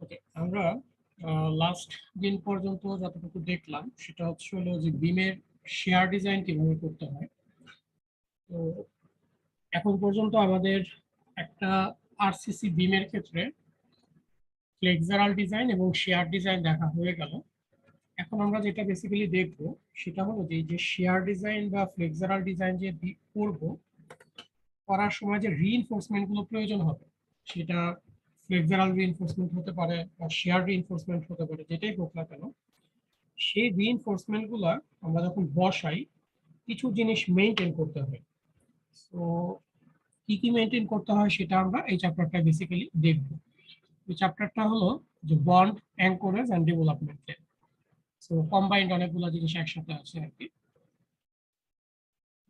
ওকে, আমরা লাস্ট দিন পর্যন্ত যতটুকু দেখলাম সেটা হলো যে বিমের শেয়ার ডিজাইন কিভাবে করতে হয়। তো এখন পর্যন্ত আমাদের একটা আরসিসি বিমের ক্ষেত্রে ফ্লেক্সারাল ডিজাইন এবং শেয়ার ডিজাইন দেখা হয়ে গেল। এখন আমরা যেটা বেসিক্যালি দেখবো সেটা হলো যে যে শেয়ার ডিজাইন বা ফ্লেক্সারাল ডিজাইন যে করবো, করার সময় যে রিইনফোর্সমেন্ট গুলো প্রয়োজন হবে, সেটা ফ্লেক্সারাল রিইনফোর্সমেন্ট হতে পারে বা শেয়ার রিইনফোর্সমেন্ট হতে পারে, যেটাই হোক না কেন, সেই রিইনফোর্সমেন্ট গুলা আমরা যখন বসাই কিছু জিনিস মেনটেন করতে হয়। তো কি কি মেনটেন করতে হয় সেটা আমরা এই চ্যাপ্টারটা বেসিক্যালি দেখবো। এই চ্যাপ্টারটা হলো যে bond, anchorage and development. So combined অনেকগুলো জিনিস একসাথে আছে আর কি।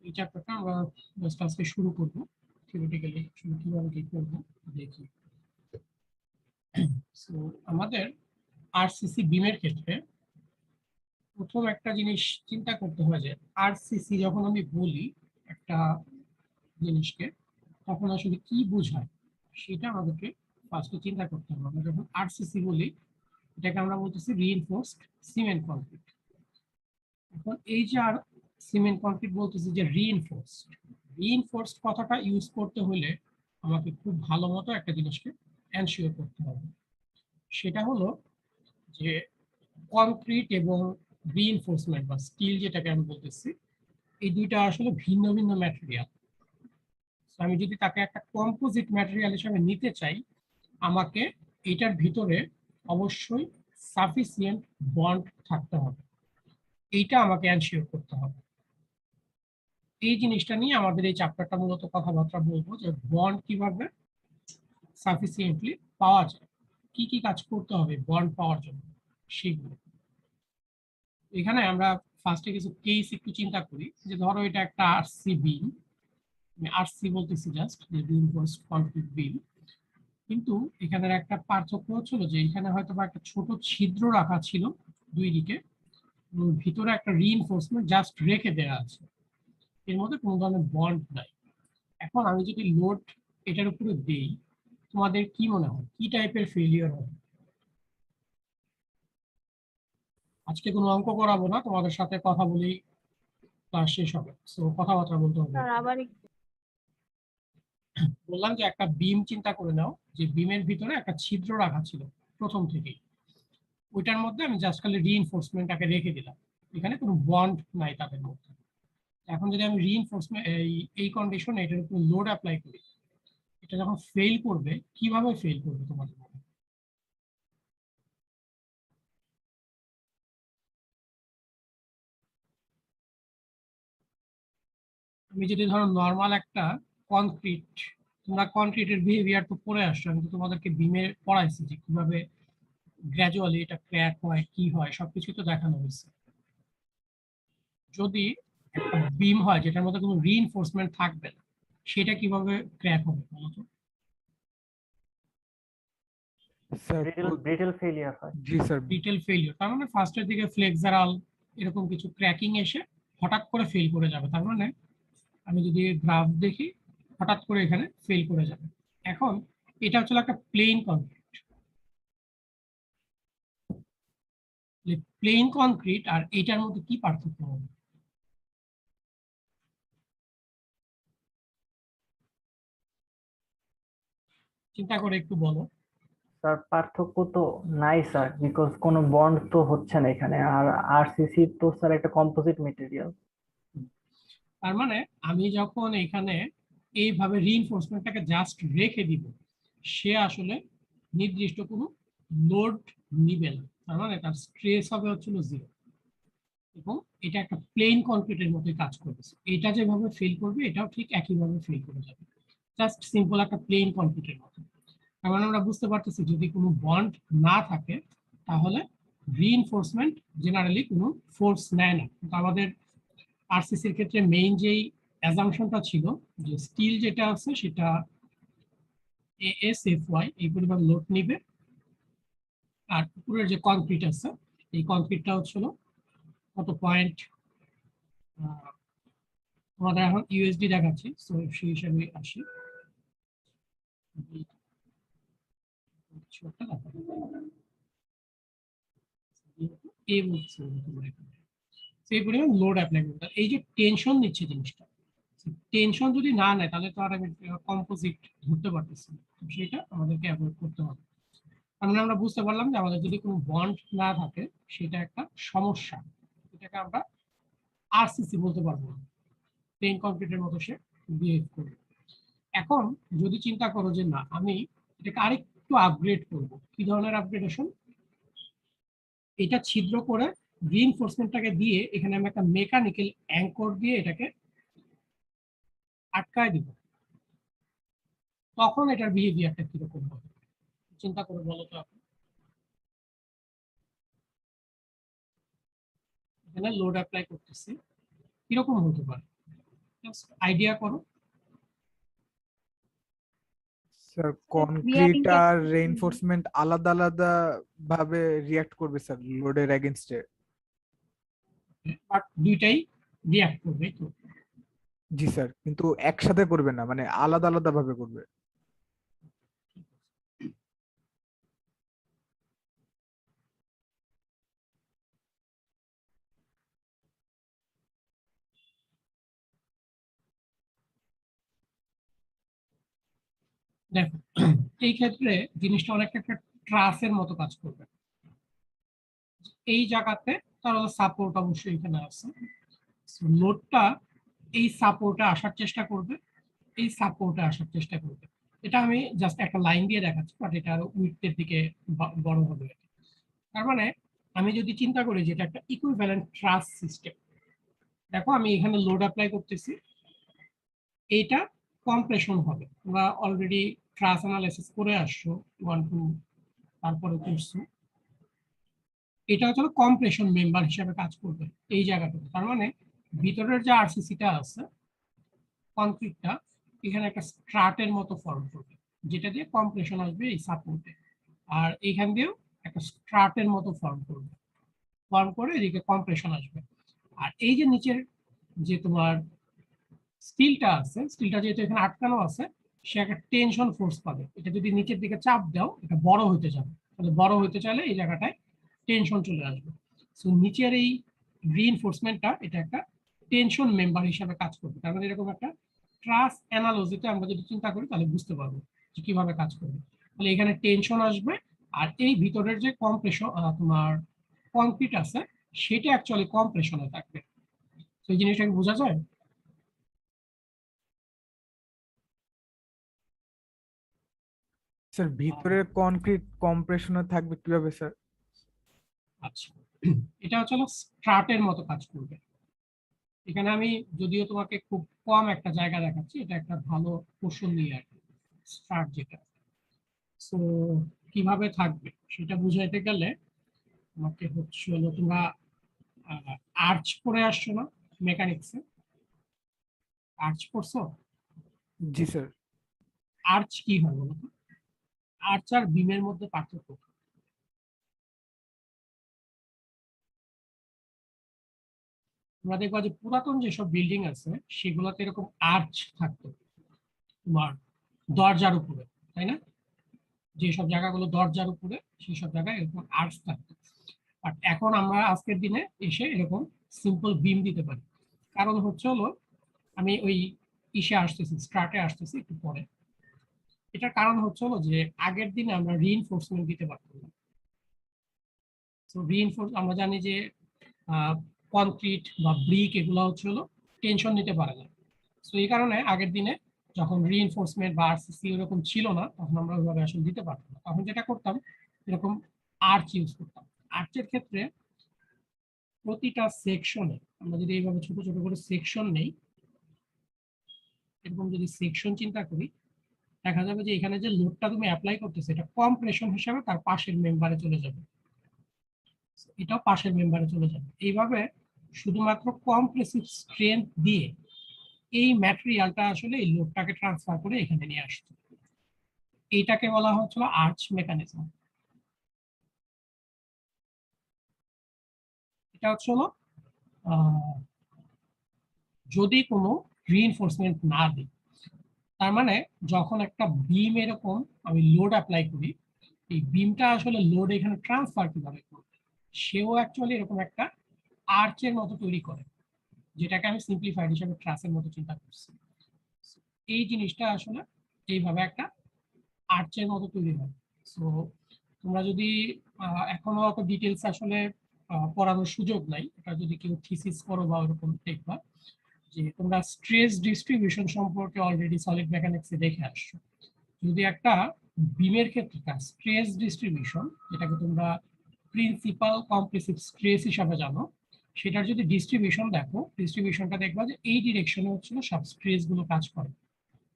এই চ্যাপ্টারটা আমরা জাস্ট আজকে শুরু করবো। থিওরিটিক্যালি কিভাবে কি করবো দেখি। সো আমাদের আরসিসি বিমের ক্ষেত্রে প্রথম একটা জিনিস চিন্তা করতে হয় যে আরসিসি যখন আমি বলি একটা জিনিসকে, তখন আসলে কি বোঝায় সেটা আমাদেরকে ফার্স্টে চিন্তা করতে হবে। আমরা যখন আরসিসি বলি, এটাকে আমরা বলতেছি রিইনফোর্সড সিমেন্ট কংক্রিট। এখন এই যে আর সিমেন্ট কংক্রিট বলতেছি যে রিইনফোর্সড, রিইনফোর্সড কথাটা ইউজ করতে হলে আমাকে খুব ভালো মতো একটা জিনিসকে এনশিওর করতে হবে। সেটা হলো যে কংক্রিট এবং রিইনফোর্সমেন্ট বা স্টিল যেটাকে আমি বলতেছি, এই দুইটা আসলে ভিন্ন ভিন্ন ম্যাটেরিয়াল। আমি যদি তাকে একটা কম্পোজিট ম্যাটেরিয়াল হিসেবে নিতে চাই, আমাকে এটার ভিতরে অবশ্যই সাফিসিয়েন্ট বন্ড থাকতে হবে। এইটা আমাকে এনশিওর করতে হবে। এই জিনিসটা নিয়ে আমাদের এই চ্যাপ্টারটা মূলত কথাবার্তা বলবো যে বন্ড কিভাবে সাফিসিয়েন্টলি পাওয়া যায়, কি কি কাজ করতে হবে বন্ড পাওয়ার জন্য সেগুলো। এখানে আমরা ফার্স্টে কিছু কেস একটু চিন্তা করি, যে ধরো এটা একটা আরসি বিম, আমি আরসি বলতেছি জাস্ট যে রিইনফোর্সড কংক্রিট বিম, কিন্তু এখানের একটা পার্থক্য হচ্ছিল যে এখানে হয়তো বা একটা ছোট ছিদ্র রাখা ছিল দুই দিকে, এবং ভিতরে একটা রিইনফোর্সমেন্ট জাস্ট রেখে দেওয়া আছে, এর মধ্যে কোনো ধরনের বন্ড নাই। এখন আমি যদি লোড এটার উপরে দেই, তোমাদের কি মনে হয় কি টাইপের ফেলিয়ার হবে? আজকে কোনো অঙ্ক করাবো না, তোমাদের সাথে কথা বলেই ক্লাস শেষ হবে, সো কথাবার্তা বলতে হবে। স্যার আবার বললাম যে একটা বিম চিন্তা করে নাও, যে বিমের ভিতরে একটা ছিদ্র রাখা ছিল প্রথম থেকেই, ওইটার মধ্যে আমি জাস্ট খালি রিইনফোর্সমেন্টটাকে রেখে দিলাম, এখানে কোনো বন্ড নাই তাদের মধ্যে। এখন যদি আমি রিইনফোর্সমেন্ট এই কন্ডিশনে এটার উপর লোড অ্যাপ্লাই করি, এটা যখন ফেল করবে, কিভাবে ফেল করবে তোমাদের মনে হয়? আমি যদি ধরো নর্মাল একটা কনক্রিট, তোমরা কনক্রিটের বিহেভিয়ার তো পড়ে আসছো, আমি তো তোমাদেরকে বিমে পড়াইছি যে কিভাবে গ্র্যাজুয়ালি এটা ক্র্যাক হয় কি হয় সবকিছু তো দেখানো হয়েছে। যদি একটা বিম হয় যেটার মধ্যে কোনো রিইনফোর্সমেন্ট থাকবে না, সেটা কিভাবে ক্র্যাক হবে বলতো? স্যার ব্রিটেল ফেলিয়ার হয়। জি স্যার। ডিটেল ফেলিওর, তার মানে ফার্স্টের দিকে ফ্লেক্সারাল এরকম কিছু ক্র্যাকিং এসে হঠাৎ করে ফেল করে যাবে। তার মানে আমি যদি গ্রাফ দেখি, হঠাৎ করে এখানে ফেল করে যাবে। এখন এটা হচ্ছে একটা প্লেন কনক্রিট, প্লেন কনক্রিট আর এটার মধ্যে কি পার্থক্য হবে? চিন্তা করে একটু বলো। স্যার পার্থক্য তো নাই স্যার, বিকজ কোনো বন্ড তো হচ্ছে না এখানে, আর আরসিসি তো স্যার একটা কম্পোজিট মেটেরিয়াল। তার মানে আমি যখন এখানে এইভাবে রিইনফোর্সমেন্টটাকে জাস্ট রেখে দিব, সে আসলে নির্দিষ্ট কোনো লোড নিবে না, তার মানে তার স্ট্রেস হবে হচ্ছিল জিরো, এবং এটা একটা প্লেন কনক্রিটের মতোই কাজ করতেছে। এটা যেভাবে ফেল করবে এটাও ঠিক একইভাবে ফেল করে যাবে, জাস্ট সিম্পল একটা প্লেন কনক্রিটের মতো। তার মানে আমরা বুঝতে পারতেছি যদি কোনো বন্ড না থাকে, তাহলে রিইনফোর্সমেন্ট জেনারেলি কোনো ফোর্স নেয় না। কিন্তু আমাদের আরসিসির ক্ষেত্রে মেইন যেই অ্যাজাম্পশনটা ছিল যে স্টিল যেটা আছে সেটা এএসএফওয়াই এই পরিমাণ লোড নিবে, আর উপরের যে কংক্রিট আছে এই কংক্রিটটা হচ্ছিল কত পয়েন্ট, আমাদের এখন ইউএসডি দেখাচ্ছি, সো সেই হিসাবে আসি কিছু একটা দেখাবো। এই বলছে তোমরা এখানে। সেই পরিমাণ লোড অ্যাপ্লাই করতে এই যে টেনশন নিচ্ছে জিনিসটা, টেনশন যদি না নেয় তাহলে তো আর আমি কম্পোজিট ধরতে পারতেছি না। তো সেটা আমাদেরকে অ্যাভয়েড করতে হবে। আমরা বুঝতে পারলাম যে আমাদের যদি কোনো বন্ড না থাকে সেটা একটা সমস্যা, এটাকে আমরা আরসিসি বলতে পারবো না, প্লেন কংক্রিটের মতো সে বিহেভ করবে। এখন যদি চিন্তা করো যে না আমি এটাকে আরেকটু আপগ্রেড করবো, কি ধরনের আপগ্রেডেশন? এটা ছিদ্র করে রিইনফোর্সমেন্টটাকে দিয়ে এখানে আমি একটা মেকানিক্যাল অ্যাঙ্কর দিয়ে এটাকে আটকায় দিব, তখন এটার বিহেভিয়ারটা কিরকম হবে চিন্তা করে বলো তো আপনি। এখানে লোড অ্যাপ্লাই করতেছি, কিরকম হতে পারে আইডিয়া করো। স্যার we are কনক্রিট আর impacted. রেইনফোর্সমেন্ট আলাদা আলাদা ভাবে রিঅ্যাক্ট করবে স্যার লোডের এগেইনস্টে। বাট দুইটাই রিয়াক্ট করবে তো। জি স্যার, কিন্তু একসাথে করবে না, মানে আলাদা আলাদা ভাবে করবে। দেখো এই ক্ষেত্রে জিনিসটা অনেকটা একটা ট্রাসের মতো কাজ করবে। এই জায়গাতে তার সাপোর্ট অবশ্যই এখানে আছে, লোডটা এই সাপোর্টে আসার চেষ্টা করবে, এই সাপোর্টে আসার চেষ্টা করবে। এটা আমি জাস্ট একটা লাইন দিয়ে দেখাচ্ছি, বাট এটা আরো উইথের দিকে বড় হবে। তার মানে আমি যদি চিন্তা করি যে এটা একটা ইকুইভ্যালেন্ট ট্রাস সিস্টেম, দেখো আমি এখানে লোড অ্যাপ্লাই করতেছি, এইটা কম্প্রেশন হবে। তোমরা অলরেডি ট্রাস অ্যানালাইসিস করে আসছো 1 2, তারপরে করছো। এটা হচ্ছে কম্প্রেশন মেম্বার হিসেবে কাজ করবে এই জায়গাটাতে। তার মানে ভিতরের যে আরসিসিটা আছে কনক্রিটটা, এখানে একটা স্ট্রাটের মতো ফর্ম করবে, যেটা দিয়ে কম্প্রেশন আসবে এই সাপোর্টে, আর এখান দিয়েও একটা স্ট্রাটের মতো ফর্ম করবে, ফর্ম করে এদিকে কম্প্রেশন আসবে। আর এই যে নিচের যে তোমার স্টিলটা আছে, স্টিলটা যেহেতু এখানে আটকানো আছে, সে একটা টেনশন ফোর্স পাবে। এটা যদি নিচের দিকে চাপ দাও এটা বড় হতে যাবে, তাহলে বড় হতে চাইলে এই জায়গাটায় টেনশন চলে আসবে। সো নিচের এই রিইনফোর্সমেন্টটা এটা একটা টেনশন মেম্বার হিসাবে কাজ করবে। তার মানে এরকম একটা ট্রাস অ্যানালজিতে আমরা যদি চিন্তা করি তাহলে বুঝতে পারবো যে কিভাবে কাজ করবে। তাহলে এখানে টেনশন আসবে, আর এই ভিতরের যে কম্প্রেশন তোমার কংক্রিট আছে সেটা অ্যাকচুয়ালি কম্প্রেশনে থাকবে। তো এই জিনিসটাকে বোঝা যায়। স্যার ভিতরের কনক্রিট কম্প্রেশনে থাকবে কিভাবে স্যার? আচ্ছা, এটা হচ্ছে স্ট্রাটের মতো কাজ করবে। এখানে আমি যদিও তোমাকে খুব কম একটা জায়গা দেখাচ্ছি, এটা একটা ভালো পোর্শন নিয়ে আর স্ট্রাট যেটা। সো কিভাবে থাকবে সেটা বুঝাইতে গেলে তোমাকে হচ্ছে হলো তোমরা আর্চ করে আসছো না মেকানিক্সে, আর্চ করছো? জি স্যার। আর্চ কি হয় বলো তো? আর্চ আর বিমের মধ্যে পার্থক্য কি? তোমরা দেখবা যে পুরাতন যেসব বিল্ডিং আছে সেগুলোতে এরকম আর্চ থাকতো তোমার দরজার উপরে, তাই না? যেসব জায়গাগুলো দরজার উপরে সেই সব জায়গায় এরকম আর্চ থাকতো। বাট এখন আমরা আজকের দিনে এসে এরকম সিম্পল বিম দিতে পারি। কারণ হচ্ছে হলো, আমি ওই ইসে আসতেছি, স্ট্রাটে আসতেছি একটু পরে। এটার কারণ হচ্ছে হলো যে আগের দিনে আমরা রিইনফোর্সমেন্ট দিতে পারতাম না। তো রিইনফোর্স আমরা জানি যে কনক্রিট বা ব্রিক এগুলো হচ্ছে হলো টেনশন নিতে পারে না। তো এই কারণে আগের দিনে যখন রিইনফোর্সমেন্ট বা আরসিসি এরকম ছিল না তখন আমরা ওইভাবে আসলে দিতে পারতাম না। তখন যেটা করতাম এরকম আর্চ ইউজ করতাম। আর্চের ক্ষেত্রে প্রতিটা সেকশনে আমরা যদি এইভাবে ছোট ছোট করে সেকশন নেই, এরকম যদি সেকশন চিন্তা করি, দেখা যাবে যে এখানে যে লোডটা তুমি অ্যাপ্লাই করতেছে এটা কম্প্রেশন হিসাবে তার পাশের মেম্বারে চলে যাবে, এটাও পাশের মেম্বারে চলে যাবে। এইভাবে শুধুমাত্র কম্প্রেসিভ স্ট্রেংথ দিয়ে এই ম্যাটেরিয়ালটা আসলে এই লোডটাকে ট্রান্সফার করে এখানে নিয়ে আসছে। এইটাকে বলা হচ্ছিল আর্চ মেকানিজম। এটা হচ্ছে হলো যদি কোনো রিইনফোর্সমেন্ট না দিই, তার মানে যখন একটা বিম এরকম আমি লোড অ্যাপ্লাই করি, এই বিমটা আসলে লোড এখানে ট্রান্সফার কিভাবে করবে, সেও অ্যাকচুয়ালি এরকম একটা আর্চের মতো তৈরি করে, যেটাকে আমি সিম্পলিফাইড হিসেবে ট্রাসের মতো চিন্তা করছি। এই জিনিসটা আসলে এইভাবে একটা আর্চের মতো তৈরি হয়। সো তোমরা যদি এখনো অত ডিটেলস আসলে পড়ানোর সুযোগ নাই, এটা যদি কেউ থিসিস করো বা ওরকম দেখবা যে তোমরা স্ট্রেস ডিস্ট্রিবিউশন সম্পর্কে অলরেডি সলিড মেকানিক্সে দেখে আসছো। যদি একটা বিমের ক্ষেত্রে স্ট্রেস ডিস্ট্রিবিউশন, যেটাকে তোমরা প্রিন্সিপাল কম্প্রেসিভ স্ট্রেস হিসাবে জানো, সেটার যদি ডিস্ট্রিবিউশন দেখো, ডিস্ট্রিবিউশনটা দেখবা যে এই ডিরেকশনে হচ্ছিল সব স্ট্রেস গুলো কাজ করে,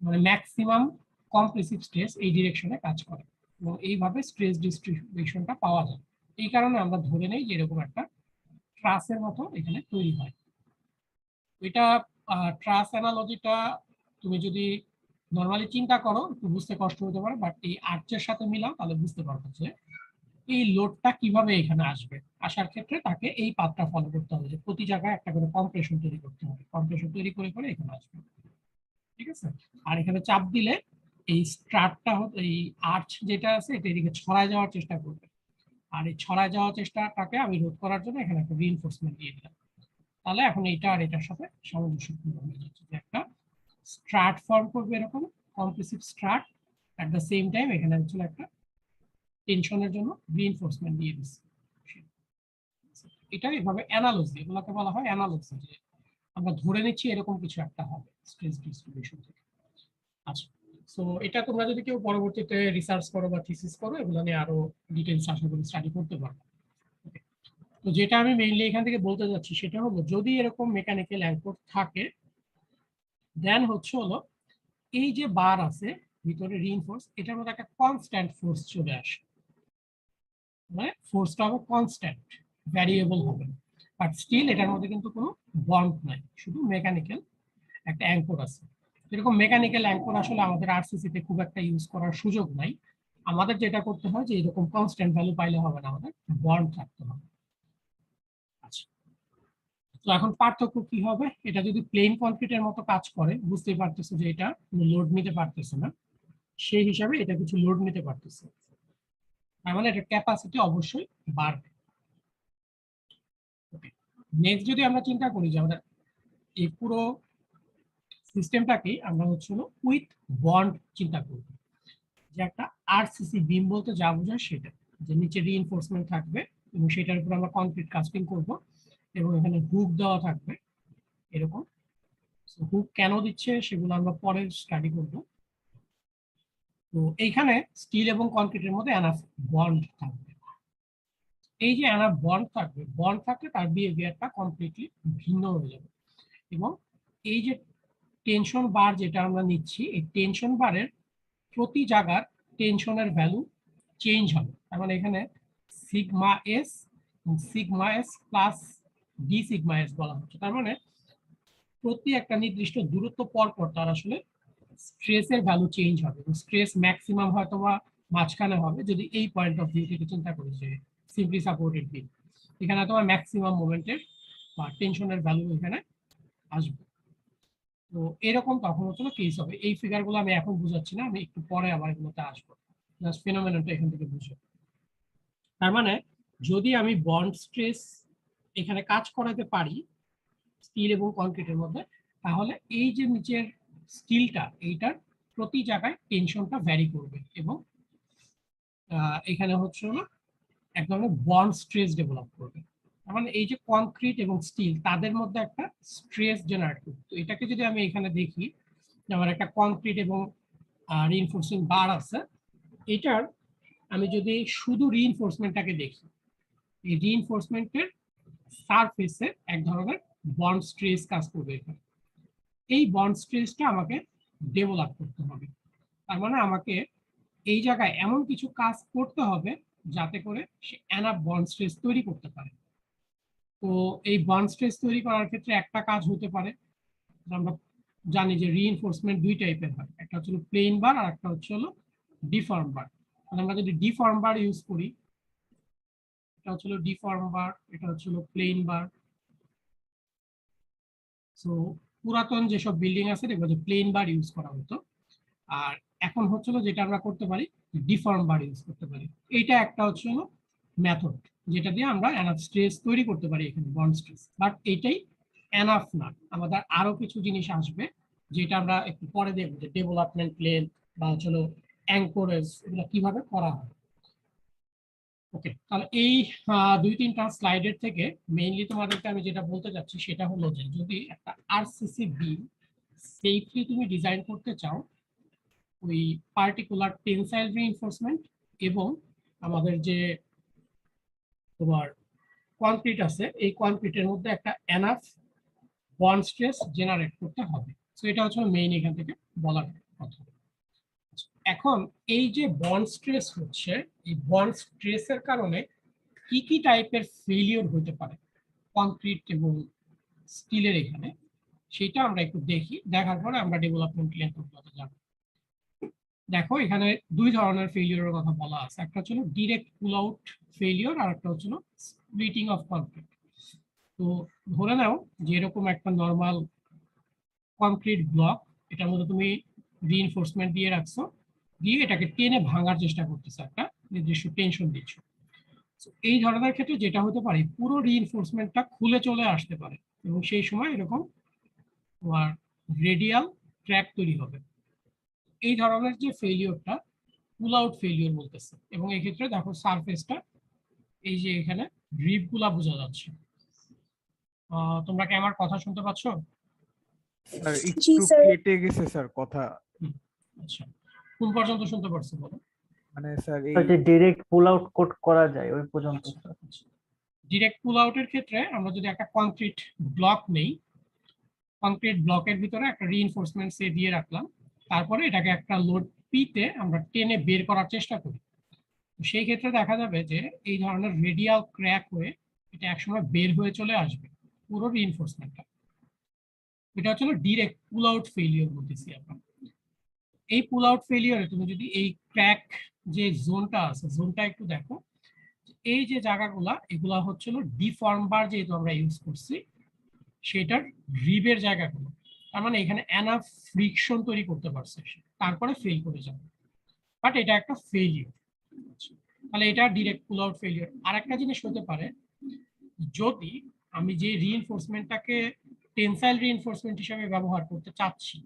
মানে ম্যাক্সিমাম কম্প্রেসিভ স্ট্রেস এই ডিরেকশনে কাজ করে, এবং এইভাবে স্ট্রেস ডিস্ট্রিবিউশনটা পাওয়া যায়। এই কারণে আমরা ধরে নেই যে এরকম একটা ট্রাসের মতো এখানে তৈরি হয়। এটা ট্রাস অ্যানালজিটা তুমি যদি নর্মালি চিন্তা করো একটু বুঝতে কষ্ট হতে পারে, বাট এই আর্চের সাথে মিলাও তাহলে বুঝতে পারবে যে এই লোডটা কিভাবে এখানে আসবে। আসার ক্ষেত্রে তাকে এই পাথটা ফলো করতে হবে, যে প্রতি জায়গায় একটা করে কম্প্রেশন তৈরি করতে হবে, কম্প্রেশন তৈরি করে করে এখানে আসবে, ঠিক আছে। আর এখানে চাপ দিলে এই স্ট্রাটটা, এই আর্চ যেটা আছে এটা এদিকে ছড়ায় যাওয়ার চেষ্টা করবে, আর এই ছড়ায় যাওয়ার চেষ্টাটাকে আমি রোধ করার জন্য এখানে একটা রিইনফোর্সমেন্ট দিয়ে দিলাম। তাহলে এখন এইটা আর এটার সাথে সামঞ্জস্যপূর্ণ হয়ে যাচ্ছে, যে একটা স্ট্রাট ফর্ম করবে এরকম compressive Strat, at the same time এখানে হচ্ছে একটা টেনশনের জন্য রিইনফোর্সমেন্ট দিয়ে দিচ্ছে। এটা এভাবে অ্যানালজি, এগুলোকে বলা হয় অ্যানালজি, যে আমরা ধরে নিচ্ছি এরকম কিছু একটা হবে স্ট্রেস ডিস্ট্রিবিউশন থেকে। আচ্ছা, সো এটা তোমরা যদি কেউ পরবর্তীতে রিসার্চ করো বা থিসিস করো, এগুলো নিয়ে আরো ডিটেইলস আশা করি স্টাডি করতে পারবে। তো যেটা আমি মেইনলি এখান থেকে বলতে যাচ্ছি সেটা হলো, যদি এরকম মেকানিক্যাল অ্যাঙ্কর থাকে, দেন হচ্ছে হলো এই যে বার আছে ভিতরে রিইনফোর্স, এটার মধ্যে একটা কনস্ট্যান্ট ফোর্স চলে আসে, মানে ফোর্সটা হবে কনস্ট্যান্ট, ভ্যারিয়েবল হবে, বাট স্টিল এটার মধ্যে কিন্তু কোনো বন্ড নাই, শুধু মেকানিক্যাল একটা অ্যাঙ্কর আছে। এরকম মেকানিক্যাল অ্যাঙ্কর আসলে আমাদের আরসিসি তে খুব একটা ইউজ করার সুযোগ নাই। আমাদের যেটা করতে হয় যে এরকম কনস্ট্যান্ট ভ্যালু পাইলে হবে না, আমাদের বন্ড থাকতে হবে। আচ্ছা, তো এখন পার্থক্য কি হবে, এটা যদি প্লেন কনক্রিটের মতো কাজ করে, বুঝতেই পারতেছো যে এটা লোড নিতে পারতেছে না, সেই হিসাবে এটা কিছু লোড নিতে পারতেছে, তার মানে এটা ক্যাপাসিটি অবশ্যই বাড়বে। নেক্সট যদি আমরা চিন্তা করি যে আমাদের এই পুরো সিস্টেমটাকে আমরা হচ্ছে উইথ বন্ড চিন্তা করব, যে একটা আরসিসি বিম বলতে যা বোঝায় সেটা, যে নিচে রিইনফোর্সমেন্ট থাকবে এবং সেটার উপর আমরা কংক্রিট কাস্টিং করব, এবং এখানে হুক দেওয়া থাকবে এরকম। হুক কেন দিচ্ছে সেগুলো আমরা পরে স্টাডি করব। তো এইখানে স্টিল এবং কংক্রিটের মধ্যে এনাফ বন্ড থাকবে। এই যে এনাফ বন্ড থাকবে, বন্ড থাকলে তার বিহেভিয়ারটা কমপ্লিটলি ভিন্ন হয়ে যাবে, এবং এই যে টেনশন বার যেটা আমরা নিচ্ছি, এই টেনশন বারের প্রতি জায়গার টেনশনের ভ্যালু চেঞ্জ হবে। তার মানে এখানে sigma S plus D sigma S বলা হচ্ছে, তার মানে প্রতি একটা নির্দিষ্ট দূরত্ব পর পর তার আসলে স্ট্রেসের ভ্যালু চেঞ্জ হবে, এবং স্ট্রেস ম্যাক্সিমাম হয়তো বা মাঝখানে হবে, যদি এই পয়েন্ট অফ ভিউ থেকে চিন্তা করি যে সিম্পলি সাপোর্টেড বিম, এখানে তোমার ম্যাক্সিমাম মোমেন্টের বা টেনশনের ভ্যালু এখানে আসবে। তো এরকম তখন হচ্ছে কেস হবে। এই ফিগারগুলো আমি এখন বুঝাচ্ছি না, আমি একটু পরে আবার এগুলোতে আসবো, জাস্ট ফেনোমেননটা এখান থেকে বুঝো। তার মানে যদি আমি বন্ড স্ট্রেস এখানে কাজ করাতে পারি স্টিল এবং কংক্রিটের মধ্যে, তাহলে এই যে নিচের স্টিলটা, এইটার প্রতি জায়গায় টেনশনটা ভ্যারি করবে, এবং এখানে হচ্ছে হলো এক ধরনের বন্ড স্ট্রেস ডেভেলপ করবে। তার মানে এই যে কংক্রিট এবং স্টিল তাদের মধ্যে একটা স্ট্রেস জেনারেট করবে। তো এটাকে যদি আমি এখানে দেখি, আমার একটা কংক্রিট এবং রিইনফোর্সিং বার আছে, এটার আমি যদি শুধু রিইনফোর্সমেন্টটাকে দেখি, এই রিইনফোর্সমেন্টের সারফেসে এক ধরনের বন্ড স্ট্রেস কাজ করবে এখানে। এই বন্ড স্ট্রেসটা আমাকে ডেভেলপ করতে হবে, তার মানে আমাকে এই জায়গায় এমন কিছু কাজ করতে হবে যাতে করে সে এনাফ বন্ড স্ট্রেস তৈরি করতে পারে। তো এই বন্ড স্ট্রেস তৈরি করার ক্ষেত্রে একটা কাজ হতে পারে, আমরা জানি যে রিইনফোর্সমেন্ট দুই টাইপের হয়, একটা হচ্ছে প্লেন বার আর একটা হচ্ছে হলো ডিফর্ম বার। আমরা যদি ডিফর্ম বার ইউজ করি, এটা হচ্ছে ডিফর্ম বার, এটা হচ্ছে প্লেন বার। সো পুরাতন যেসব বিল্ডিং আছে দেখবো যে প্লেন বার ইউজ করা হতো, আর এখন হচ্ছে যেটা আমরা করতে পারি ডিফর্ম বার ইউজ করতে পারি। এইটা একটা হচ্ছে মেথড যেটা দিয়ে আমরা এনাফ স্ট্রেস তৈরি করতে পারি এখানে, বন্ড স্ট্রেস। বাট এটাই এনাফ না, আমাদের আরো কিছু জিনিস আসবে যেটা আমরা একটু পরে দেখবো, যে ডেভেলপমেন্ট প্লেন বা হচ্ছে অ্যাঙ্করেজ, এগুলো কিভাবে করা হয়। ওকে, তাহলে এই 2-3টা স্লাইডের থেকে মেইনলি তোমাদেরকে আমি যেটা বলতে চাচ্ছি সেটা হলো যে যদি একটা আরসিসি বিম সেফলি তুমি ডিজাইন করতে চাও, ওই পার্টিকুলার টেনসাইল রিইনফোর্সমেন্ট এবং আমাদের যে তোমার কনক্রিট আছে, এই কনক্রিটের মধ্যে একটা এনাফ বন্ড স্ট্রেস জেনারেট করতে হবে। সো এটা হচ্ছে মেইন এখান থেকে বলার কথা। এখন এই যে বন্ড স্ট্রেস হচ্ছে, এই বন্ড স্ট্রেসের কারণে কি কি টাইপের ফেলিওর হতে পারে কনক্রিট এবং স্টিলের এখানে, সেটা আমরা একটু দেখি। দেখার পরে আমরা ডেভেলপমেন্ট প্ল্যানগুলোতে যাব। দেখো এখানে দুই ধরনের ফেলিওরের কথা বলা আছে, একটা হচ্ছে ডিরেক্ট পুল আউট ফেলিওর, আর একটা হচ্ছে স্প্লিটিং অফ কনক্রিট। তো ধরে নাও যে এরকম একটা নর্মাল কনক্রিট ব্লক, এটার মধ্যে তুমি রিইনফোর্সমেন্ট দিয়ে রাখছো, দিয়ে এটাকে টেনে ভাঙার চেষ্টা করতেছো, একটা নির্দিষ্ট টেনশন দিচ্ছ। এই ধরনের ক্ষেত্রে যেটা হতে পারে, পুরো রিইনফোর্সমেন্টটা খুলে চলে আসতে পারে এবং সেই সময় এরকম তোমার রেডিয়াল ক্র্যাক তৈরি হবে। এই ধরনের যে ফেলিওরটা পুল আউট ফেলিওর বলতেছে। এবং এই ক্ষেত্রে দেখো সারফেসটা, এই যে এখানে ড্রিপ গুলা বোঝা যাচ্ছে। তোমরা কি আমার কথা শুনতে পাচ্ছ? স্যার জি একটু স্যার। কেটে গেছে স্যার কথা। আচ্ছা, কোন পর্যন্ত শুনতে পারছো বলো? মানে স্যার এই যে ডিরেক্ট পুল আউট কোড করা যায় ওই পর্যন্ত স্যার। ডিরেক্ট পুল আউটের ক্ষেত্রে আমরা যদি একটা কনক্রিট ব্লক নেই, কনক্রিট ব্লকের ভিতরে একটা রিইনফোর্সমেন্ট সে দিয়ে রাখলাম, তারপরে এটাকে একটা লোড পিতে আমরা টেনে বের করার চেষ্টা করি, সেই ক্ষেত্রে দেখা যাবে যে এই ধরনের রেডিয়াল ক্র্যাক হয়ে এটা একসময় বের হয়ে চলে আসবে পুরো রিইনফোর্সমেন্টটা। এটা হচ্ছে ডিরেক্ট পুল আউট ফেলিওর বলতেছি আমরা। এই পুল আউট ফেলিওরে তুমি যদি এই ক্র্যাক যে জোনটা আছে, জোনটা একটু দেখো, এই যে জায়গাগুলা, এগুলা হচ্ছিল ডিফর্ম বার যেহেতু আমরা ইউজ করছি সেটার রিবের জায়গাগুলো। তার মানে এখানে এনাফ ফ্রিকশন তৈরি করতে পারছে, তারপরে ফেল করে যাবে। বাট এটা একটা ফেলিওর। তাহলে এটা ডিরেক্ট পুল আউট ফেলিওর। আর একটা জিনিস হতে পারে, যদি আমি যে রিইনফোর্সমেন্টটাকে টেনসাইল রিইনফোর্সমেন্ট হিসেবে ব্যবহার করতে চাচ্ছি,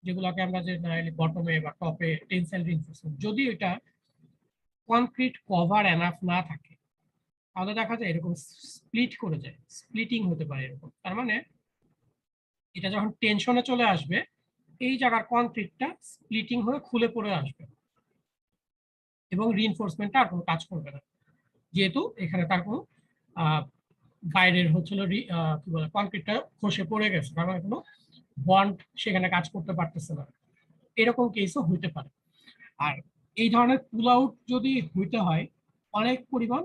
যেগুলোকে আমরা যে বটমে বা টপে টেনসাইল রিইনফোর্সমেন্ট, যদি এটা কনক্রিট কভার এনাফ না থাকে, তাহলে দেখা যায় এরকম স্প্লিট করে যায়, স্প্লিটিং হতে পারে এরকম। তার মানে এটা যখন টেনশনে চলে আসবে, এই জায়গার কনক্রিটটা স্প্লিটিং হয়ে খুলে পড়ে আসবে এবং রিইনফোর্সমেন্টটা আর কোনো কাজ করবে না, যেহেতু এখানে তার কোনো বাইরের হচ্ছিল কি বলে কনক্রিটটা খসে পড়ে গেছে, কারণ কোনো বন্ড সেখানে কাজ করতে পারতেছে না। এরকম কেসও হইতে পারে। আর এই ধরনের পুল আউট যদি হইতে হয়, অনেক পরিমাণ